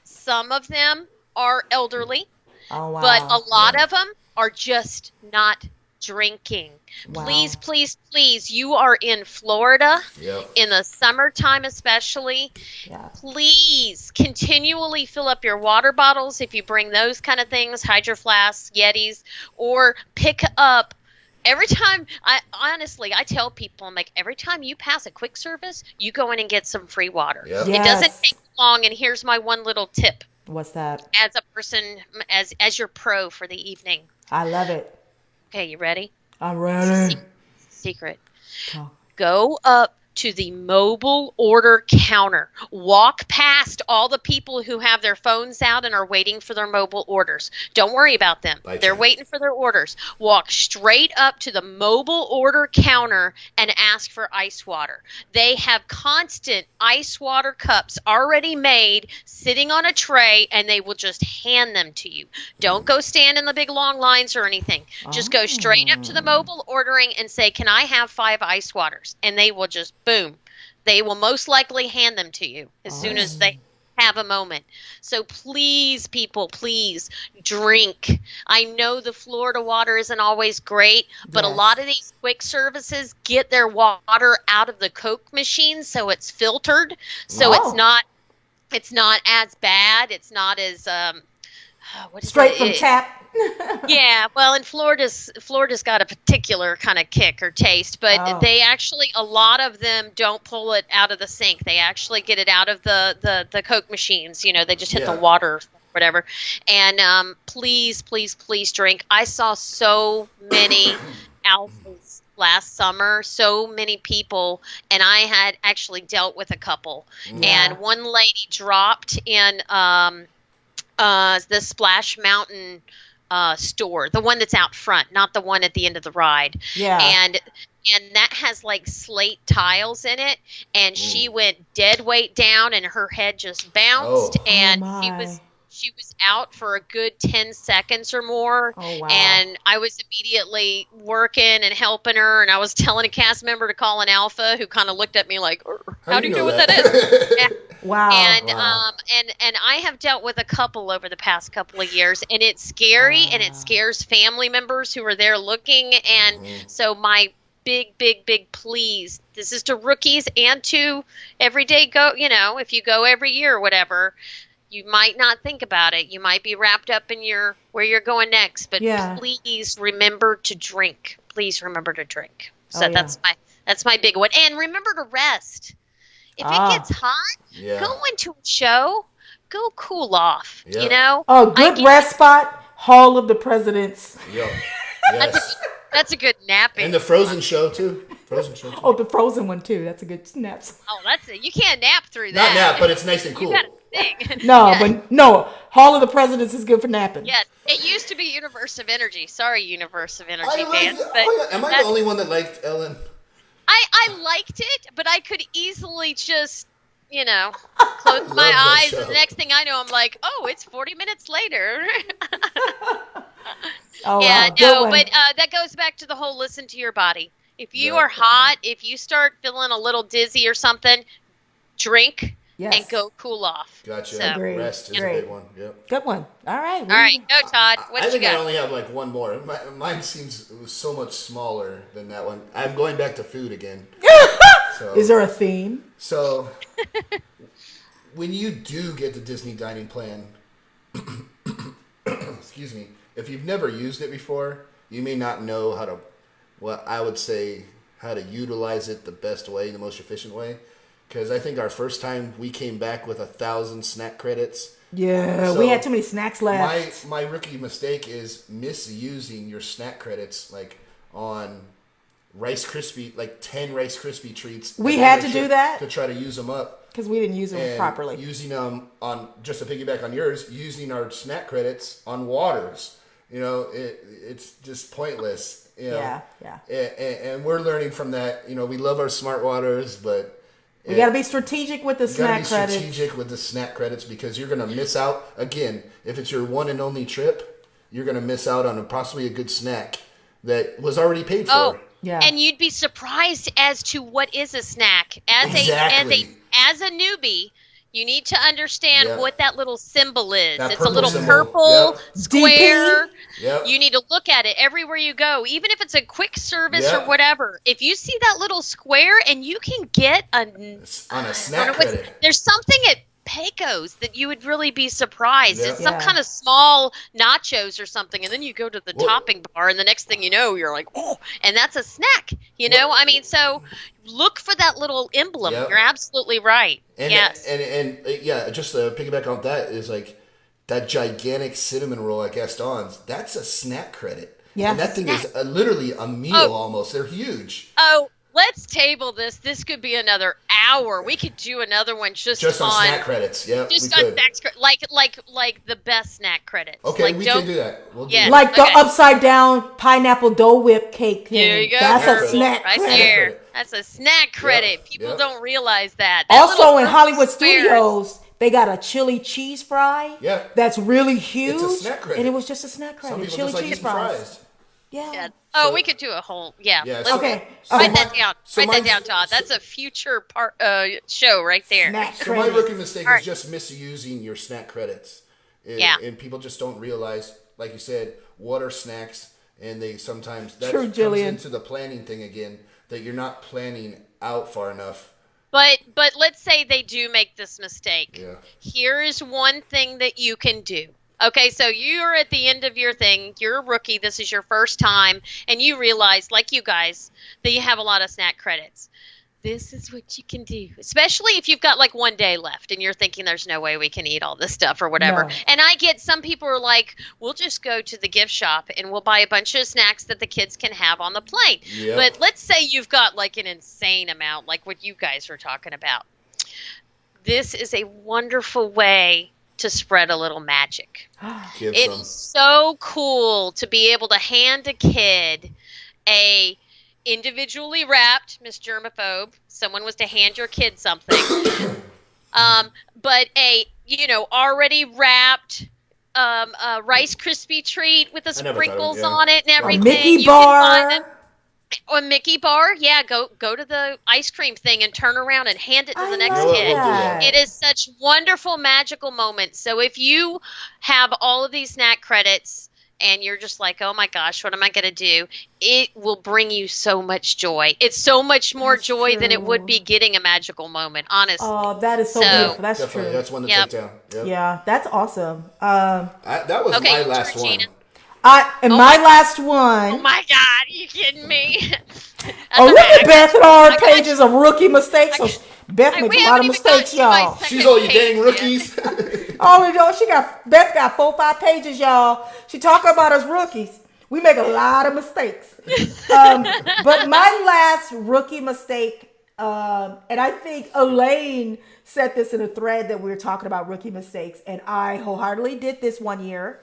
Speaker 2: some of them are elderly,
Speaker 3: Oh wow.
Speaker 2: but a lot of them are just not drinking.
Speaker 3: Wow.
Speaker 2: Please, please, please, you are in Florida
Speaker 1: Yep.
Speaker 2: in the summertime especially.
Speaker 3: Yeah.
Speaker 2: Please continually fill up your water bottles if you bring those kind of things, Hydro Flasks, Yetis, or pick up. Every time, I tell people, I'm like, every time you pass a quick service, you go in and get some free water.
Speaker 1: Yep.
Speaker 2: It doesn't
Speaker 3: Yes.
Speaker 2: take long, and here's my one little tip
Speaker 3: What's that?
Speaker 2: as a person, as your pro for the evening.
Speaker 3: I love it.
Speaker 2: Okay, you ready?
Speaker 3: I'm ready.
Speaker 2: Secret.
Speaker 3: Talk.
Speaker 2: Go up to the mobile order counter. Walk past all the people who have their phones out and are waiting for their mobile orders. Don't worry about them.
Speaker 1: By
Speaker 2: They're
Speaker 1: chance.
Speaker 2: waiting for their orders. Walk straight up to the mobile order counter and ask for ice water. They have constant ice water cups already made sitting on a tray, and they will just hand them to you. Don't go stand in the big long lines or anything. Just go straight up to the mobile ordering and say, "Can I have 5 ice waters?" And they will just boom. They will most likely hand them to you as soon as they have a moment. So please, people, please drink. I know the Florida water isn't always great, but a
Speaker 3: Yes.
Speaker 2: lot of these quick services get their water out of the Coke machine, so it's filtered. So
Speaker 3: Wow.
Speaker 2: it's not as bad. It's not as what is
Speaker 3: Straight
Speaker 2: that?
Speaker 3: from tap.
Speaker 2: Yeah, well, and Florida's got a particular kind of kick or taste, but
Speaker 3: Oh.
Speaker 2: they actually, a lot of them don't pull it out of the sink. They actually get it out of the Coke machines. They just hit the
Speaker 1: Yeah.
Speaker 2: water, whatever. And please, please, please drink. I saw so many alphas last summer, so many people, and I had actually dealt with a couple.
Speaker 3: Yeah.
Speaker 2: And one lady dropped in the Splash Mountain store, the one that's out front, not the one at the end of the ride.
Speaker 3: Yeah.
Speaker 2: And that has like slate tiles in it, and she went dead weight down, and her head just bounced,
Speaker 1: Oh.
Speaker 2: and
Speaker 3: Oh, my.
Speaker 2: she was out for a good 10 seconds or more.
Speaker 3: Oh, wow.
Speaker 2: And I was immediately working and helping her, and I was telling a cast member to call an alpha, who kind of looked at me like, how do you know what that is? Yeah.
Speaker 3: Wow.
Speaker 2: And
Speaker 1: Wow.
Speaker 2: and I have dealt with a couple over the past couple of years, and it's scary, and it scares family members who are there looking. And so my big please. This is to rookies and to everyday go, if you go every year or whatever, you might not think about it. You might be wrapped up in where you're going next, but please remember to drink. Please remember to drink. So that's my big one. And remember to rest. If it gets hot, go into a show, go cool off,
Speaker 3: Oh, good rest spot, Hall of the Presidents.
Speaker 1: Yep. Yes.
Speaker 2: That's a good napping.
Speaker 1: And the Frozen show too.
Speaker 3: Oh, the Frozen one too. That's a good nap.
Speaker 2: Oh, you can't nap through that.
Speaker 1: Not nap, but it's nice and cool.
Speaker 2: You gotta sing.
Speaker 3: No, Hall of the Presidents is good for napping.
Speaker 2: Yes, it used to be Universe of Energy. Sorry, Universe of Energy
Speaker 1: Am I the only one that liked Ellen?
Speaker 2: I liked it, but I could easily just, close my eyes, and the next thing I know, I'm like, oh, it's 40 minutes later.
Speaker 3: But
Speaker 2: that goes back to the whole listen to your body. If you are hot, if you start feeling a little dizzy or something, drink and go cool off.
Speaker 1: Gotcha.
Speaker 2: So,
Speaker 1: rest is a big one. Yep.
Speaker 3: Good one. All right.
Speaker 2: All right, go Todd. What you got?
Speaker 1: I only have like one more. Mine seems so much smaller than that one. I'm going back to food again. So,
Speaker 3: is there a theme?
Speaker 1: So, when you do get the Disney dining plan, excuse me, if you've never used it before, you may not know how to utilize it the best way, the most efficient way. Because I think our first time we came back with 1,000 snack credits.
Speaker 3: Yeah,
Speaker 1: So
Speaker 3: we had too many snacks left.
Speaker 1: My rookie mistake is misusing your snack credits on Rice Krispie, like 10 Rice Krispie treats.
Speaker 3: We had to do that
Speaker 1: to try to use them up
Speaker 3: because we didn't use them properly.
Speaker 1: Using them on, just to piggyback on yours, using our snack credits on waters. It's just pointless.
Speaker 3: Yeah.
Speaker 1: And we're learning from that. We love our Smart Waters, but
Speaker 3: we got to be strategic with the snack credits.
Speaker 1: Strategic with the snack credits because you're going to miss out. Again, if it's your one and only trip, you're going to miss out on possibly a good snack that was already paid for.
Speaker 2: Oh, yeah. And you'd be surprised as to what is a snack. As a newbie, you need to understand what that little symbol is. It's a little purple square.
Speaker 1: Yep.
Speaker 2: You need to look at it everywhere you go, even if it's a quick service or whatever. If you see that little square and you can get on
Speaker 1: a snack credit.
Speaker 2: There's something at Pecos that you would really be surprised. It's some kind of small nachos or something, and then you go to the topping bar, and the next thing you know, you're like, oh, and that's a snack. So look for that little emblem. Yep. You're absolutely right.
Speaker 1: And,
Speaker 2: yes.
Speaker 1: And just to piggyback on that is like that gigantic cinnamon roll at Gaston's. That's a snack credit. Yeah. And that thing is literally a meal almost. They're huge.
Speaker 2: Oh, let's table this. This could be another hour. We could do another one just on
Speaker 1: snack credits. Yeah,
Speaker 2: just on snacks, like the best snack credits.
Speaker 1: Okay, we can do that. We'll do that.
Speaker 3: Like the upside down pineapple Dole Whip cake thing.
Speaker 2: There you go.
Speaker 3: That's a snack
Speaker 2: right
Speaker 3: credit.
Speaker 2: There. That's a snack credit. People don't realize that.
Speaker 3: Also in Hollywood Studios, they got a chili cheese fry.
Speaker 1: Yeah.
Speaker 3: That's really huge.
Speaker 1: It's a snack credit.
Speaker 3: And it was just a snack credit.
Speaker 1: Some people
Speaker 3: chili
Speaker 1: just
Speaker 3: cheese
Speaker 1: fries.
Speaker 2: Yeah. Oh, we could do a whole. Yeah.
Speaker 3: Okay.
Speaker 2: Write that down. Write that down, Todd. That's a future show right there.
Speaker 1: So my rookie mistake is just misusing your snack credits. And people just don't realize, like you said, what are snacks, and they sometimes comes into the planning thing again, that you're not planning out far enough.
Speaker 2: But let's say they do make this mistake.
Speaker 1: Yeah.
Speaker 2: Here is one thing that you can do. Okay, so you're at the end of your thing. You're a rookie. This is your first time. And you realize, like you guys, that you have a lot of snack credits. This is what you can do. Especially if you've got like one day left and you're thinking there's no way we can eat all this stuff or whatever. No. And I get some people are like, we'll just go to the gift shop and we'll buy a bunch of snacks that the kids can have on the plane. Yep. But let's say you've got like an insane amount, like what you guys were talking about. This is a wonderful way to spread a little magic. It's so cool to be able to hand a kid a individually wrapped, Miss Germaphobe, someone was to hand your kid something, but a already wrapped Rice Krispie treat with the sprinkles on it and everything.
Speaker 3: Mickey bar.
Speaker 2: Or Mickey bar, go to the ice cream thing and turn around and hand it to the next kid. It is such wonderful, magical moments. So if you have all of these snack credits, and you're just like, oh my gosh, what am I going to do? It will bring you so much joy. It's so much more
Speaker 3: That's
Speaker 2: joy than it would
Speaker 3: true.
Speaker 2: be getting a magical moment, honestly.
Speaker 3: Oh, that is so
Speaker 2: So,
Speaker 3: beautiful. That's
Speaker 1: Definitely,
Speaker 3: true.
Speaker 1: that's one to
Speaker 2: Yep.
Speaker 1: take down. Yep.
Speaker 3: Yeah, that's awesome.
Speaker 1: That was
Speaker 2: Okay,
Speaker 1: my
Speaker 2: your
Speaker 1: last
Speaker 2: turn,
Speaker 1: one.
Speaker 2: Gina.
Speaker 3: And
Speaker 2: Oh
Speaker 3: my
Speaker 2: my,
Speaker 3: last
Speaker 2: oh
Speaker 3: one.
Speaker 2: my God, are you kidding me? That's
Speaker 3: Oh,
Speaker 2: okay.
Speaker 3: look
Speaker 2: I
Speaker 3: at
Speaker 2: got
Speaker 3: Beth
Speaker 2: you.
Speaker 3: and all her
Speaker 2: I got
Speaker 3: pages
Speaker 2: you.
Speaker 3: of rookie mistakes. So Beth makes
Speaker 2: We
Speaker 3: a lot
Speaker 2: haven't
Speaker 3: of
Speaker 2: even gotten
Speaker 3: mistakes,
Speaker 2: to my
Speaker 3: y'all.
Speaker 1: She's
Speaker 2: second
Speaker 1: all you
Speaker 2: page
Speaker 1: dang
Speaker 2: yet.
Speaker 1: rookies.
Speaker 3: Oh, you know, Beth got 4, 5 pages, y'all. She talking about us rookies. We make a lot of mistakes. But my last rookie mistake, and I think Elaine said this in a thread that we were talking about rookie mistakes, and I wholeheartedly did this one year.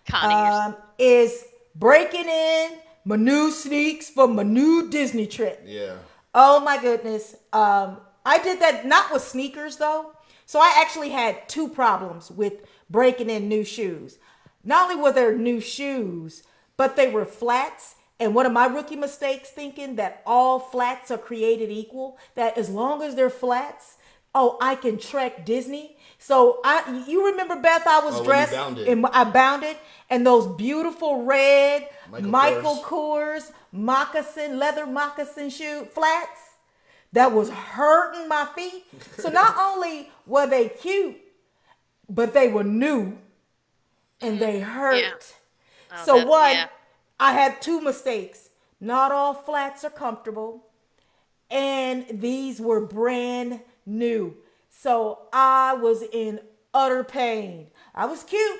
Speaker 2: Connie,
Speaker 3: Is breaking in my new sneaks for my new Disney trip.
Speaker 1: Yeah.
Speaker 3: Oh my goodness. I did that not with sneakers though. So I actually had two problems with breaking in new shoes. Not only were there new shoes, but they were flats. And one of my rookie mistakes thinking that all flats are created equal, that as long as they're flats, oh, I can trek Disney. So you remember Beth, I was
Speaker 1: Oh, when you
Speaker 3: dressed
Speaker 1: bounded.
Speaker 3: and I bounded and those beautiful red
Speaker 1: Michael
Speaker 3: Kors leather moccasin shoe flats that was hurting my feet. So not only were they cute, but they were new and they hurt.
Speaker 2: yeah. Oh,
Speaker 3: So
Speaker 2: yeah.
Speaker 3: I had two mistakes. Not all flats are comfortable, and these were brand new. So I was in utter pain. I was cute.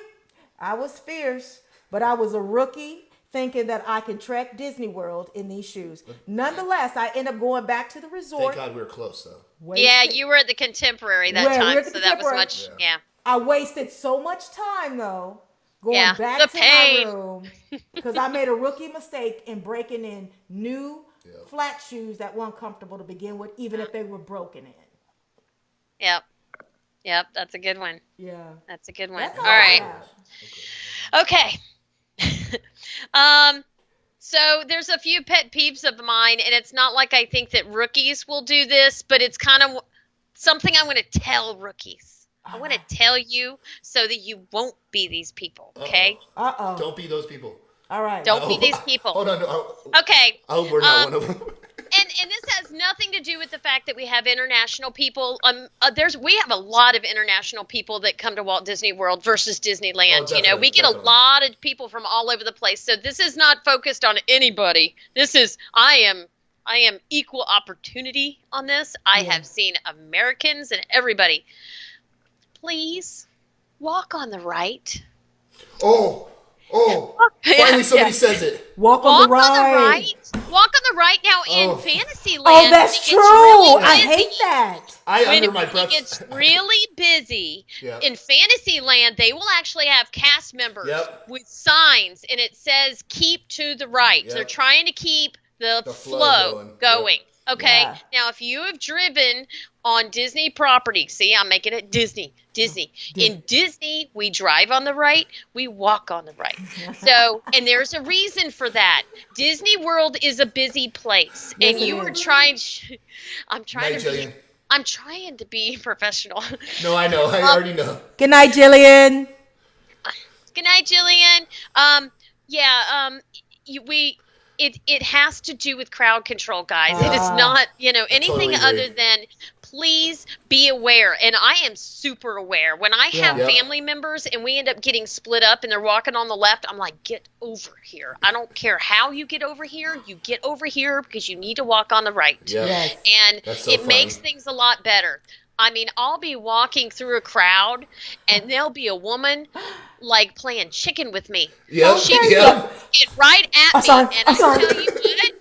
Speaker 3: I was fierce, but I was a rookie thinking that I can trek Disney World in these shoes. Nonetheless, I end up going back to the
Speaker 1: Thank
Speaker 3: resort.
Speaker 1: God we were close though.
Speaker 2: Yeah,
Speaker 3: Wasted-
Speaker 2: you were at the Contemporary that
Speaker 3: Well, we
Speaker 2: time,
Speaker 3: were at the
Speaker 2: so that was
Speaker 3: Contemporary.
Speaker 2: much, yeah.
Speaker 3: I wasted so much time though going
Speaker 2: Yeah,
Speaker 3: back
Speaker 2: the
Speaker 3: to
Speaker 2: pain.
Speaker 3: my room because I made a rookie mistake in breaking in new flat shoes that weren't comfortable to begin with, even if they were broken in.
Speaker 2: Yep. Yep, that's a good one.
Speaker 3: Yeah,
Speaker 2: That's a good one.
Speaker 3: that's
Speaker 2: All
Speaker 3: all I
Speaker 2: right.
Speaker 3: have.
Speaker 2: Okay. So there's a few pet peeves of mine, and it's not like I think that rookies will do this, but it's kind of something I want to tell rookies. I want to tell you so that you won't be these people, okay?
Speaker 1: Don't be those people.
Speaker 3: All right.
Speaker 2: Don't be these people.
Speaker 1: Hold on. No,
Speaker 2: Okay.
Speaker 1: I hope we're not one of them.
Speaker 2: And this has nothing to do with the fact that we have international people. We have a lot of international people that come to Walt Disney World versus Disneyland.
Speaker 1: Oh,
Speaker 2: You know, we get
Speaker 1: definitely.
Speaker 2: a lot of people from all over the place. So this is not focused on anybody. This is I am equal opportunity on this. I have seen Americans and everybody. Please walk on the right.
Speaker 1: Oh. Finally, somebody says it.
Speaker 3: Walk on the right.
Speaker 2: Walk on the right. Now in
Speaker 1: Oh.
Speaker 2: Fantasyland.
Speaker 3: Oh, that's
Speaker 2: it
Speaker 3: true.
Speaker 2: gets really
Speaker 3: I
Speaker 2: busy.
Speaker 3: hate that.
Speaker 1: Under my
Speaker 2: When
Speaker 1: breath.
Speaker 2: it gets really busy
Speaker 1: Yeah.
Speaker 2: in Fantasyland, they will actually have cast members
Speaker 1: Yep.
Speaker 2: with signs, and it says "Keep to the right."
Speaker 1: Yep.
Speaker 2: They're trying to keep the
Speaker 1: flow
Speaker 2: flow
Speaker 1: going. Yep.
Speaker 2: Okay.
Speaker 3: Yeah.
Speaker 2: Now, if you have driven on Disney property, see, I'm making it Disney. In Disney, we drive on the right, we walk on the right. So, and there's a reason for that. Disney World is a busy place,
Speaker 3: Yes,
Speaker 2: and
Speaker 3: it
Speaker 2: you are
Speaker 3: is.
Speaker 2: trying. I'm trying
Speaker 1: Night,
Speaker 2: to be.
Speaker 1: Jillian.
Speaker 2: I'm trying to be professional.
Speaker 1: No, I know. I already know.
Speaker 3: Good night, Jillian.
Speaker 2: Good night, Jillian. It has to do with crowd control, guys. It is not, anything
Speaker 1: Totally
Speaker 2: other
Speaker 1: agree.
Speaker 2: than please be aware. And I am super aware. When I have
Speaker 1: Yep.
Speaker 2: family members and we end up getting split up and they're walking on the left, I'm like, get over here. I don't care how you get over here. You get over here because you need to walk on the right.
Speaker 1: Yep.
Speaker 3: Yes.
Speaker 2: And
Speaker 1: That's so
Speaker 2: it
Speaker 1: funny.
Speaker 2: makes things a lot better. I mean, I'll be walking through a crowd and there'll be a woman like playing chicken with me.
Speaker 1: Yep.
Speaker 2: She's
Speaker 1: Yep.
Speaker 2: looking right at
Speaker 3: I'm
Speaker 2: me,
Speaker 3: sorry,
Speaker 2: and
Speaker 3: I'm
Speaker 2: I
Speaker 3: sorry.
Speaker 2: tell you what,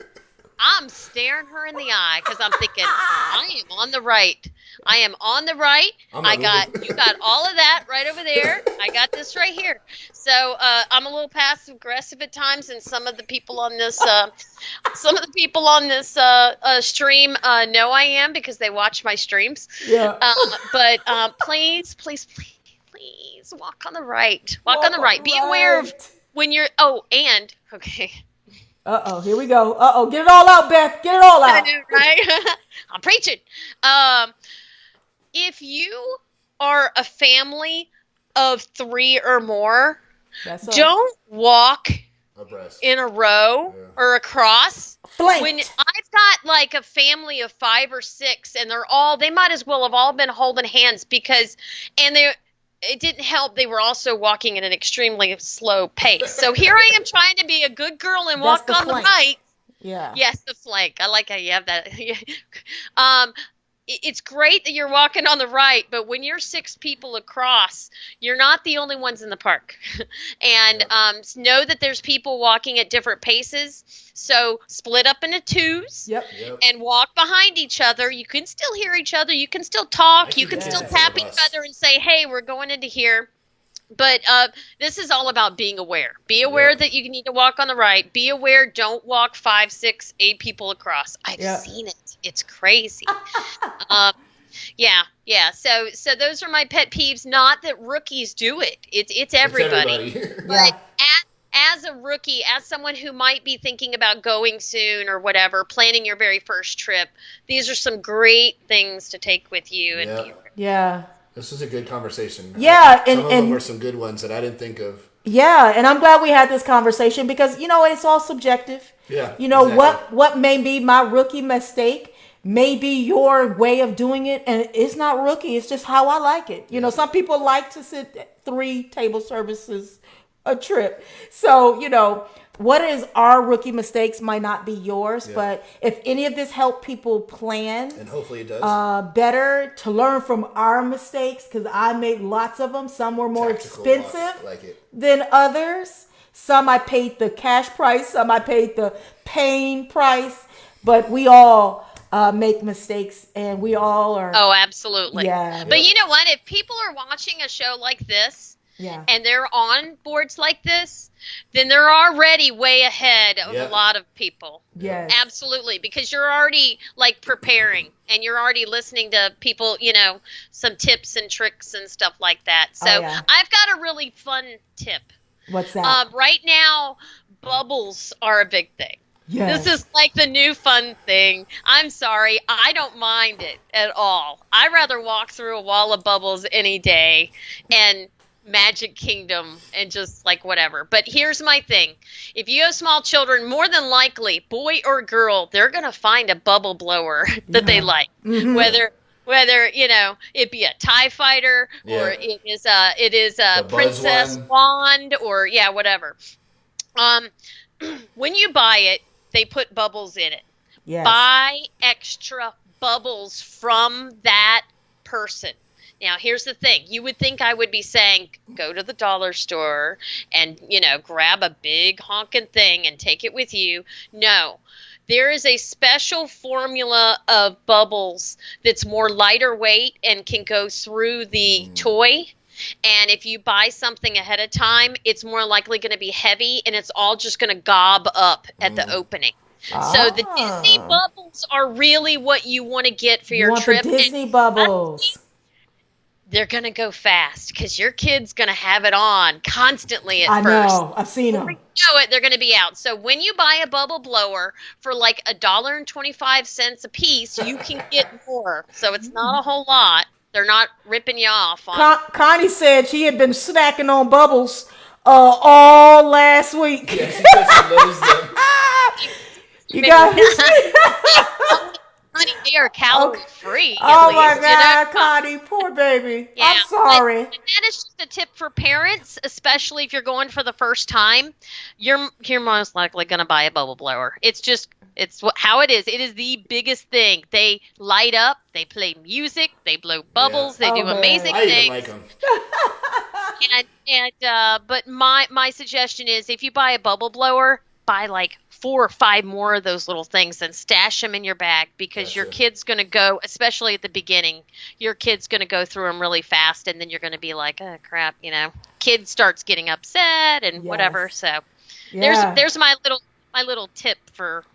Speaker 2: I'm staring her in the eye because I'm thinking, I am on the right. I am on the right.
Speaker 1: I'm not moving.
Speaker 2: You got all of that right over there. I got this right here. So I'm a little passive aggressive at times, and some of the people on this, stream know I am because they watch my streams.
Speaker 3: Yeah.
Speaker 2: But please walk on the right. Walk on the right. Be aware of when you're. Oh, and okay.
Speaker 3: Here we go. Get it all out, Beth. Get it all
Speaker 2: I
Speaker 3: out.
Speaker 2: know, right? I'm preaching. If you are a family of 3 or more,
Speaker 3: That's us.
Speaker 2: Don't walk
Speaker 1: Abreast.
Speaker 2: in a row
Speaker 1: Yeah.
Speaker 2: or across.
Speaker 3: Flanked.
Speaker 2: When I've got like a family of 5 or 6 and they might as well have all been holding hands it didn't help. They were also walking at an extremely slow pace. So here I am trying to be a good girl and walk
Speaker 3: That's the
Speaker 2: on the
Speaker 3: flank.
Speaker 2: right.
Speaker 3: Yeah.
Speaker 2: Yes, the flank. I like how you have that. It's great that you're walking on the right, but when you're 6 people across, you're not the only ones in the park. And know that there's people walking at different paces. So split up into 2s
Speaker 3: Yep.
Speaker 2: and walk behind each other. You can still hear each other. You can still talk. You can
Speaker 1: think
Speaker 2: still
Speaker 1: that's
Speaker 2: tap
Speaker 1: a
Speaker 2: each
Speaker 1: bus.
Speaker 2: other and say, hey, we're going into here. But this is all about being aware. Be aware
Speaker 1: Yep.
Speaker 2: that you need to walk on the right. Be aware. Don't walk 5, 6, 8 people across. I've
Speaker 3: Yep.
Speaker 2: seen it. It's crazy. Yeah. So those are my pet peeves. Not that rookies do it. It's everybody.
Speaker 3: Yeah.
Speaker 2: But as a rookie, as someone who might be thinking about going soon or whatever, planning your very first trip, these are some great things to take with you. And
Speaker 1: Yep.
Speaker 3: Yeah.
Speaker 1: This was a good conversation.
Speaker 3: Yeah,
Speaker 1: Some of them
Speaker 3: and
Speaker 1: were some good ones that I didn't think of.
Speaker 3: yeah, and I'm glad we had this conversation because it's all subjective.
Speaker 1: Yeah,
Speaker 3: Exactly.
Speaker 1: exactly.
Speaker 3: what may be my rookie mistake may be your way of doing it, and it's not rookie. It's just how I like it. Some people like to sit at 3 table services a trip. So what is our rookie mistakes might not be yours,
Speaker 1: Yeah.
Speaker 3: but if any of this help people plan
Speaker 1: And hopefully it does.
Speaker 3: better to learn from our mistakes, because I made lots of them. Some were more
Speaker 1: Tactical,
Speaker 3: expensive
Speaker 1: like it.
Speaker 3: than others. Some I paid the cash price, some I paid the pain price, but we all make mistakes, and we all are.
Speaker 2: Oh, absolutely.
Speaker 3: Yeah.
Speaker 2: But you know what? If people are watching a show like this
Speaker 3: Yeah.
Speaker 2: and they're on boards like this, then they're already way ahead of
Speaker 1: Yep.
Speaker 2: a lot of people.
Speaker 3: Yes.
Speaker 2: Absolutely, because you're already like preparing and you're already listening to people, some tips and tricks and stuff like that. So
Speaker 3: Oh, yeah.
Speaker 2: I've got a really fun tip.
Speaker 3: What's that?
Speaker 2: Right now, bubbles are a big thing.
Speaker 3: Yes.
Speaker 2: This is like the new fun thing. I'm sorry. I don't mind it at all. I'd rather walk through a wall of bubbles any day and Magic Kingdom and just like whatever. But here's my thing. If you have small children, more than likely, boy or girl, they're going to find a bubble blower that they like.
Speaker 3: Mm-hmm.
Speaker 2: Whether it be a TIE fighter or
Speaker 1: Yeah.
Speaker 2: it is a
Speaker 1: The Buzz
Speaker 2: princess
Speaker 1: one.
Speaker 2: wand or whatever. When you buy it, they put bubbles in it.
Speaker 3: Yes.
Speaker 2: Buy extra bubbles from that person. Now, here's the thing. You would think I would be saying, go to the dollar store and, grab a big honking thing and take it with you. No. There is a special formula of bubbles that's more lighter weight and can go through the toy. And if you buy something ahead of time, it's more likely going to be heavy and it's all just going to gob up at the opening. So the Disney bubbles are really what you want to get for
Speaker 3: You
Speaker 2: your
Speaker 3: want
Speaker 2: trip.
Speaker 3: the Disney
Speaker 2: And
Speaker 3: bubbles.
Speaker 2: they're going to go fast because your kid's going to have it on constantly at
Speaker 3: I
Speaker 2: first.
Speaker 3: know. I've seen them.
Speaker 2: You know it, they're going to be out. So when you buy a bubble blower for like $1.25 a piece, you can get more. So it's not a whole lot. They're not ripping you off on
Speaker 3: Connie said she had been snacking on bubbles all last week.
Speaker 1: Yeah, she said she loves them.
Speaker 3: You got
Speaker 2: honey, they are calorie free.
Speaker 3: Oh my God, Connie, poor baby. I'm sorry.
Speaker 2: And that is just a tip for parents, especially if you're going for the first time. You're most likely going to buy a bubble blower. It's how it is. It is the biggest thing. They light up. They play music. They blow bubbles.
Speaker 1: Yeah.
Speaker 2: They do
Speaker 3: man.
Speaker 2: amazing
Speaker 1: I
Speaker 2: things.
Speaker 1: even like them.
Speaker 2: But my suggestion is if you buy a bubble blower, buy like 4 or 5 more of those little things and stash them in your bag because your
Speaker 1: Gotcha.
Speaker 2: kid's going to go, especially at the beginning, your kid's going to go through them really fast and then you're going to be like, oh crap, kid starts getting upset and whatever.
Speaker 3: Yes.
Speaker 2: So
Speaker 3: Yeah.
Speaker 2: there's my little tip for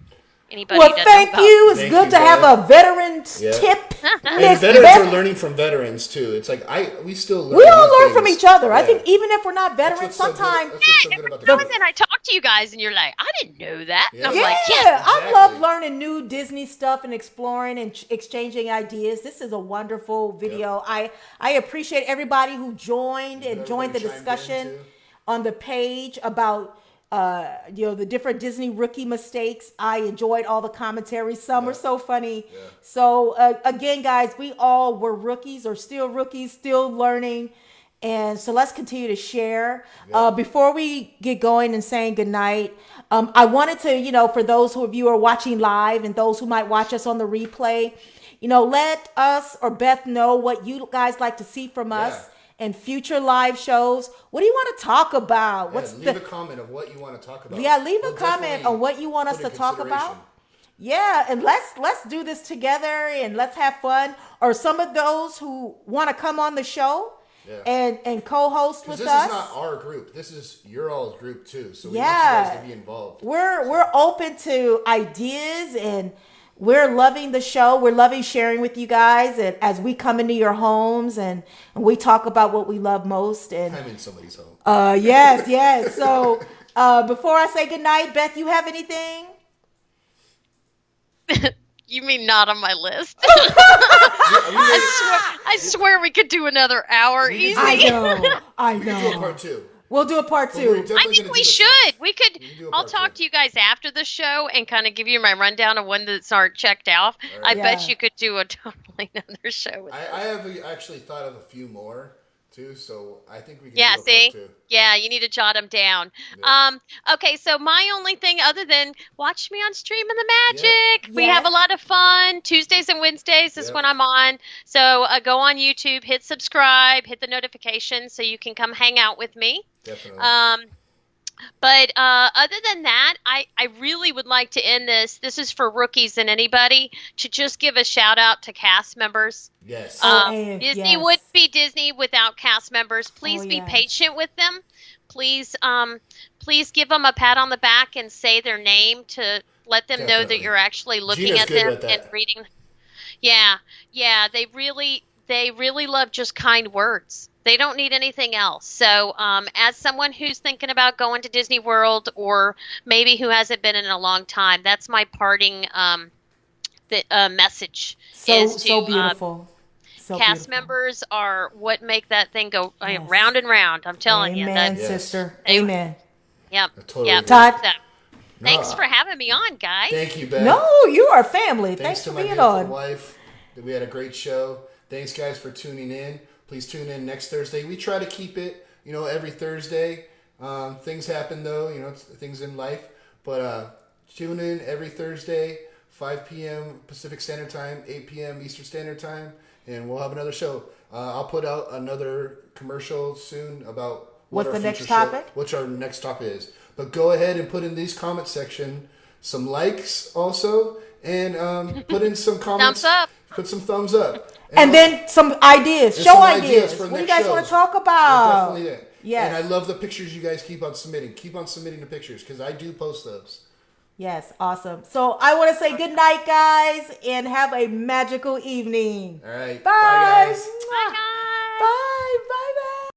Speaker 2: anybody.
Speaker 3: Well,
Speaker 2: who doesn't
Speaker 3: thank
Speaker 2: know
Speaker 3: you. It's
Speaker 1: Thank
Speaker 3: good
Speaker 1: you,
Speaker 3: to have
Speaker 1: Beth.
Speaker 3: a veteran's
Speaker 1: Yeah.
Speaker 3: tip.
Speaker 1: And
Speaker 3: Miss
Speaker 1: veterans
Speaker 3: Beth.
Speaker 1: are learning from veterans too. It's like we still learn.
Speaker 3: We all
Speaker 1: new
Speaker 3: learn from
Speaker 1: things.
Speaker 3: each other. I
Speaker 1: Yeah.
Speaker 3: think even if we're not
Speaker 1: That's
Speaker 3: veterans,
Speaker 1: what's so good-
Speaker 3: sometimes.
Speaker 1: that's what's so good about the
Speaker 2: Now
Speaker 1: book.
Speaker 2: and then I talk to you guys and you're like, I didn't know that. And I'm
Speaker 1: Yeah.
Speaker 2: like,
Speaker 3: Yeah,
Speaker 2: yeah.
Speaker 3: I
Speaker 1: exactly.
Speaker 3: love learning new Disney stuff and exploring and exchanging ideas. This is a wonderful video. I appreciate everybody who joined and joined the
Speaker 1: Everybody chimed in,
Speaker 3: discussion.
Speaker 1: too.
Speaker 3: on the page about the different Disney rookie mistakes. I enjoyed all the commentary. Some were so funny.
Speaker 1: Yeah.
Speaker 3: So again, guys, we all were rookies or still rookies, still learning. And so let's continue to share. Before we get going and saying goodnight, I wanted to, for those of you who are watching live and those who might watch us on the replay, let us or Beth know what you guys like to see from us and future live shows. What do you want to talk about?
Speaker 1: Leave a comment of what you want to talk about.
Speaker 3: Yeah, leave a comment on what you want us to talk about. Yeah, and let's do this together and let's have fun. Or some of those who want to come on the show and co-host with us.
Speaker 1: This is not our group. This is your all's group too. So we want you guys to be involved.
Speaker 3: We're open to ideas and we're loving the show. We're loving sharing with you guys, and as we come into your homes and we talk about what we love most. And
Speaker 1: I'm in somebody's home.
Speaker 3: Yes. So before I say goodnight, Beth, you have anything?
Speaker 2: You mean not on my list? I swear we could do another hour easy.
Speaker 3: I know.
Speaker 1: We'll do a part 2.
Speaker 3: We'll do a part 2.
Speaker 2: I think we should. We could. I'll talk to you guys after the show and kind of give you my rundown of when that's aren't checked off. Right. I bet you could do a totally another show. With
Speaker 1: I have actually thought of a few more too, so I think we can.
Speaker 2: Yeah,
Speaker 1: do a
Speaker 2: see,
Speaker 1: part 2.
Speaker 2: Yeah, you need to jot them down. Yeah. Okay, so my only thing other than watch me on Stream of the Magic. We have a lot of fun. Tuesdays and Wednesdays is when I'm on. So go on YouTube, hit subscribe, hit the notification so you can come hang out with me.
Speaker 1: Definitely.
Speaker 2: But other than that, I really would like to end this. This is for rookies and anybody to just give a shout out to cast members.
Speaker 1: Yes.
Speaker 2: Disney wouldn't be Disney without cast members. Please be patient with them. Please give them a pat on the back and say their name to let them know that you're actually looking at them and reading. Yeah. They really love just kind words. They don't need anything else. So as someone who's thinking about going to Disney World or maybe who hasn't been in a long time, that's my parting message.
Speaker 3: So beautiful.
Speaker 2: Cast members are what make that thing go round and round. I'm telling you.
Speaker 3: Amen, sister. Amen.
Speaker 2: Yep.
Speaker 1: Totally
Speaker 3: Todd.
Speaker 2: Thanks for having me on, guys.
Speaker 1: Thank you, Beth.
Speaker 3: No, you are family. Thanks for being on.
Speaker 1: To my wife. We had a great show. Thanks, guys, for tuning in. Please tune in next Thursday. We try to keep it, every Thursday. Things happen, though, things in life. But tune in every Thursday, 5 p.m. Pacific Standard Time, 8 p.m. Eastern Standard Time, and we'll have another show. I'll put out another commercial soon about
Speaker 3: what's the next topic?
Speaker 1: What our next topic is. But go ahead and put in these comment section some likes also, and put in some comments.
Speaker 2: Thumbs up.
Speaker 1: Put some thumbs up.
Speaker 3: And then some ideas, show ideas. What do you guys want to talk about?
Speaker 1: Definitely. Yes. And I love the pictures you guys keep on submitting. Keep on submitting the pictures because I do post those.
Speaker 3: Yes, awesome. So I want to say good night, guys, and have a magical evening.
Speaker 1: All right.
Speaker 3: Bye.
Speaker 1: Bye, guys.
Speaker 2: Bye, guys.
Speaker 3: Bye. Bye.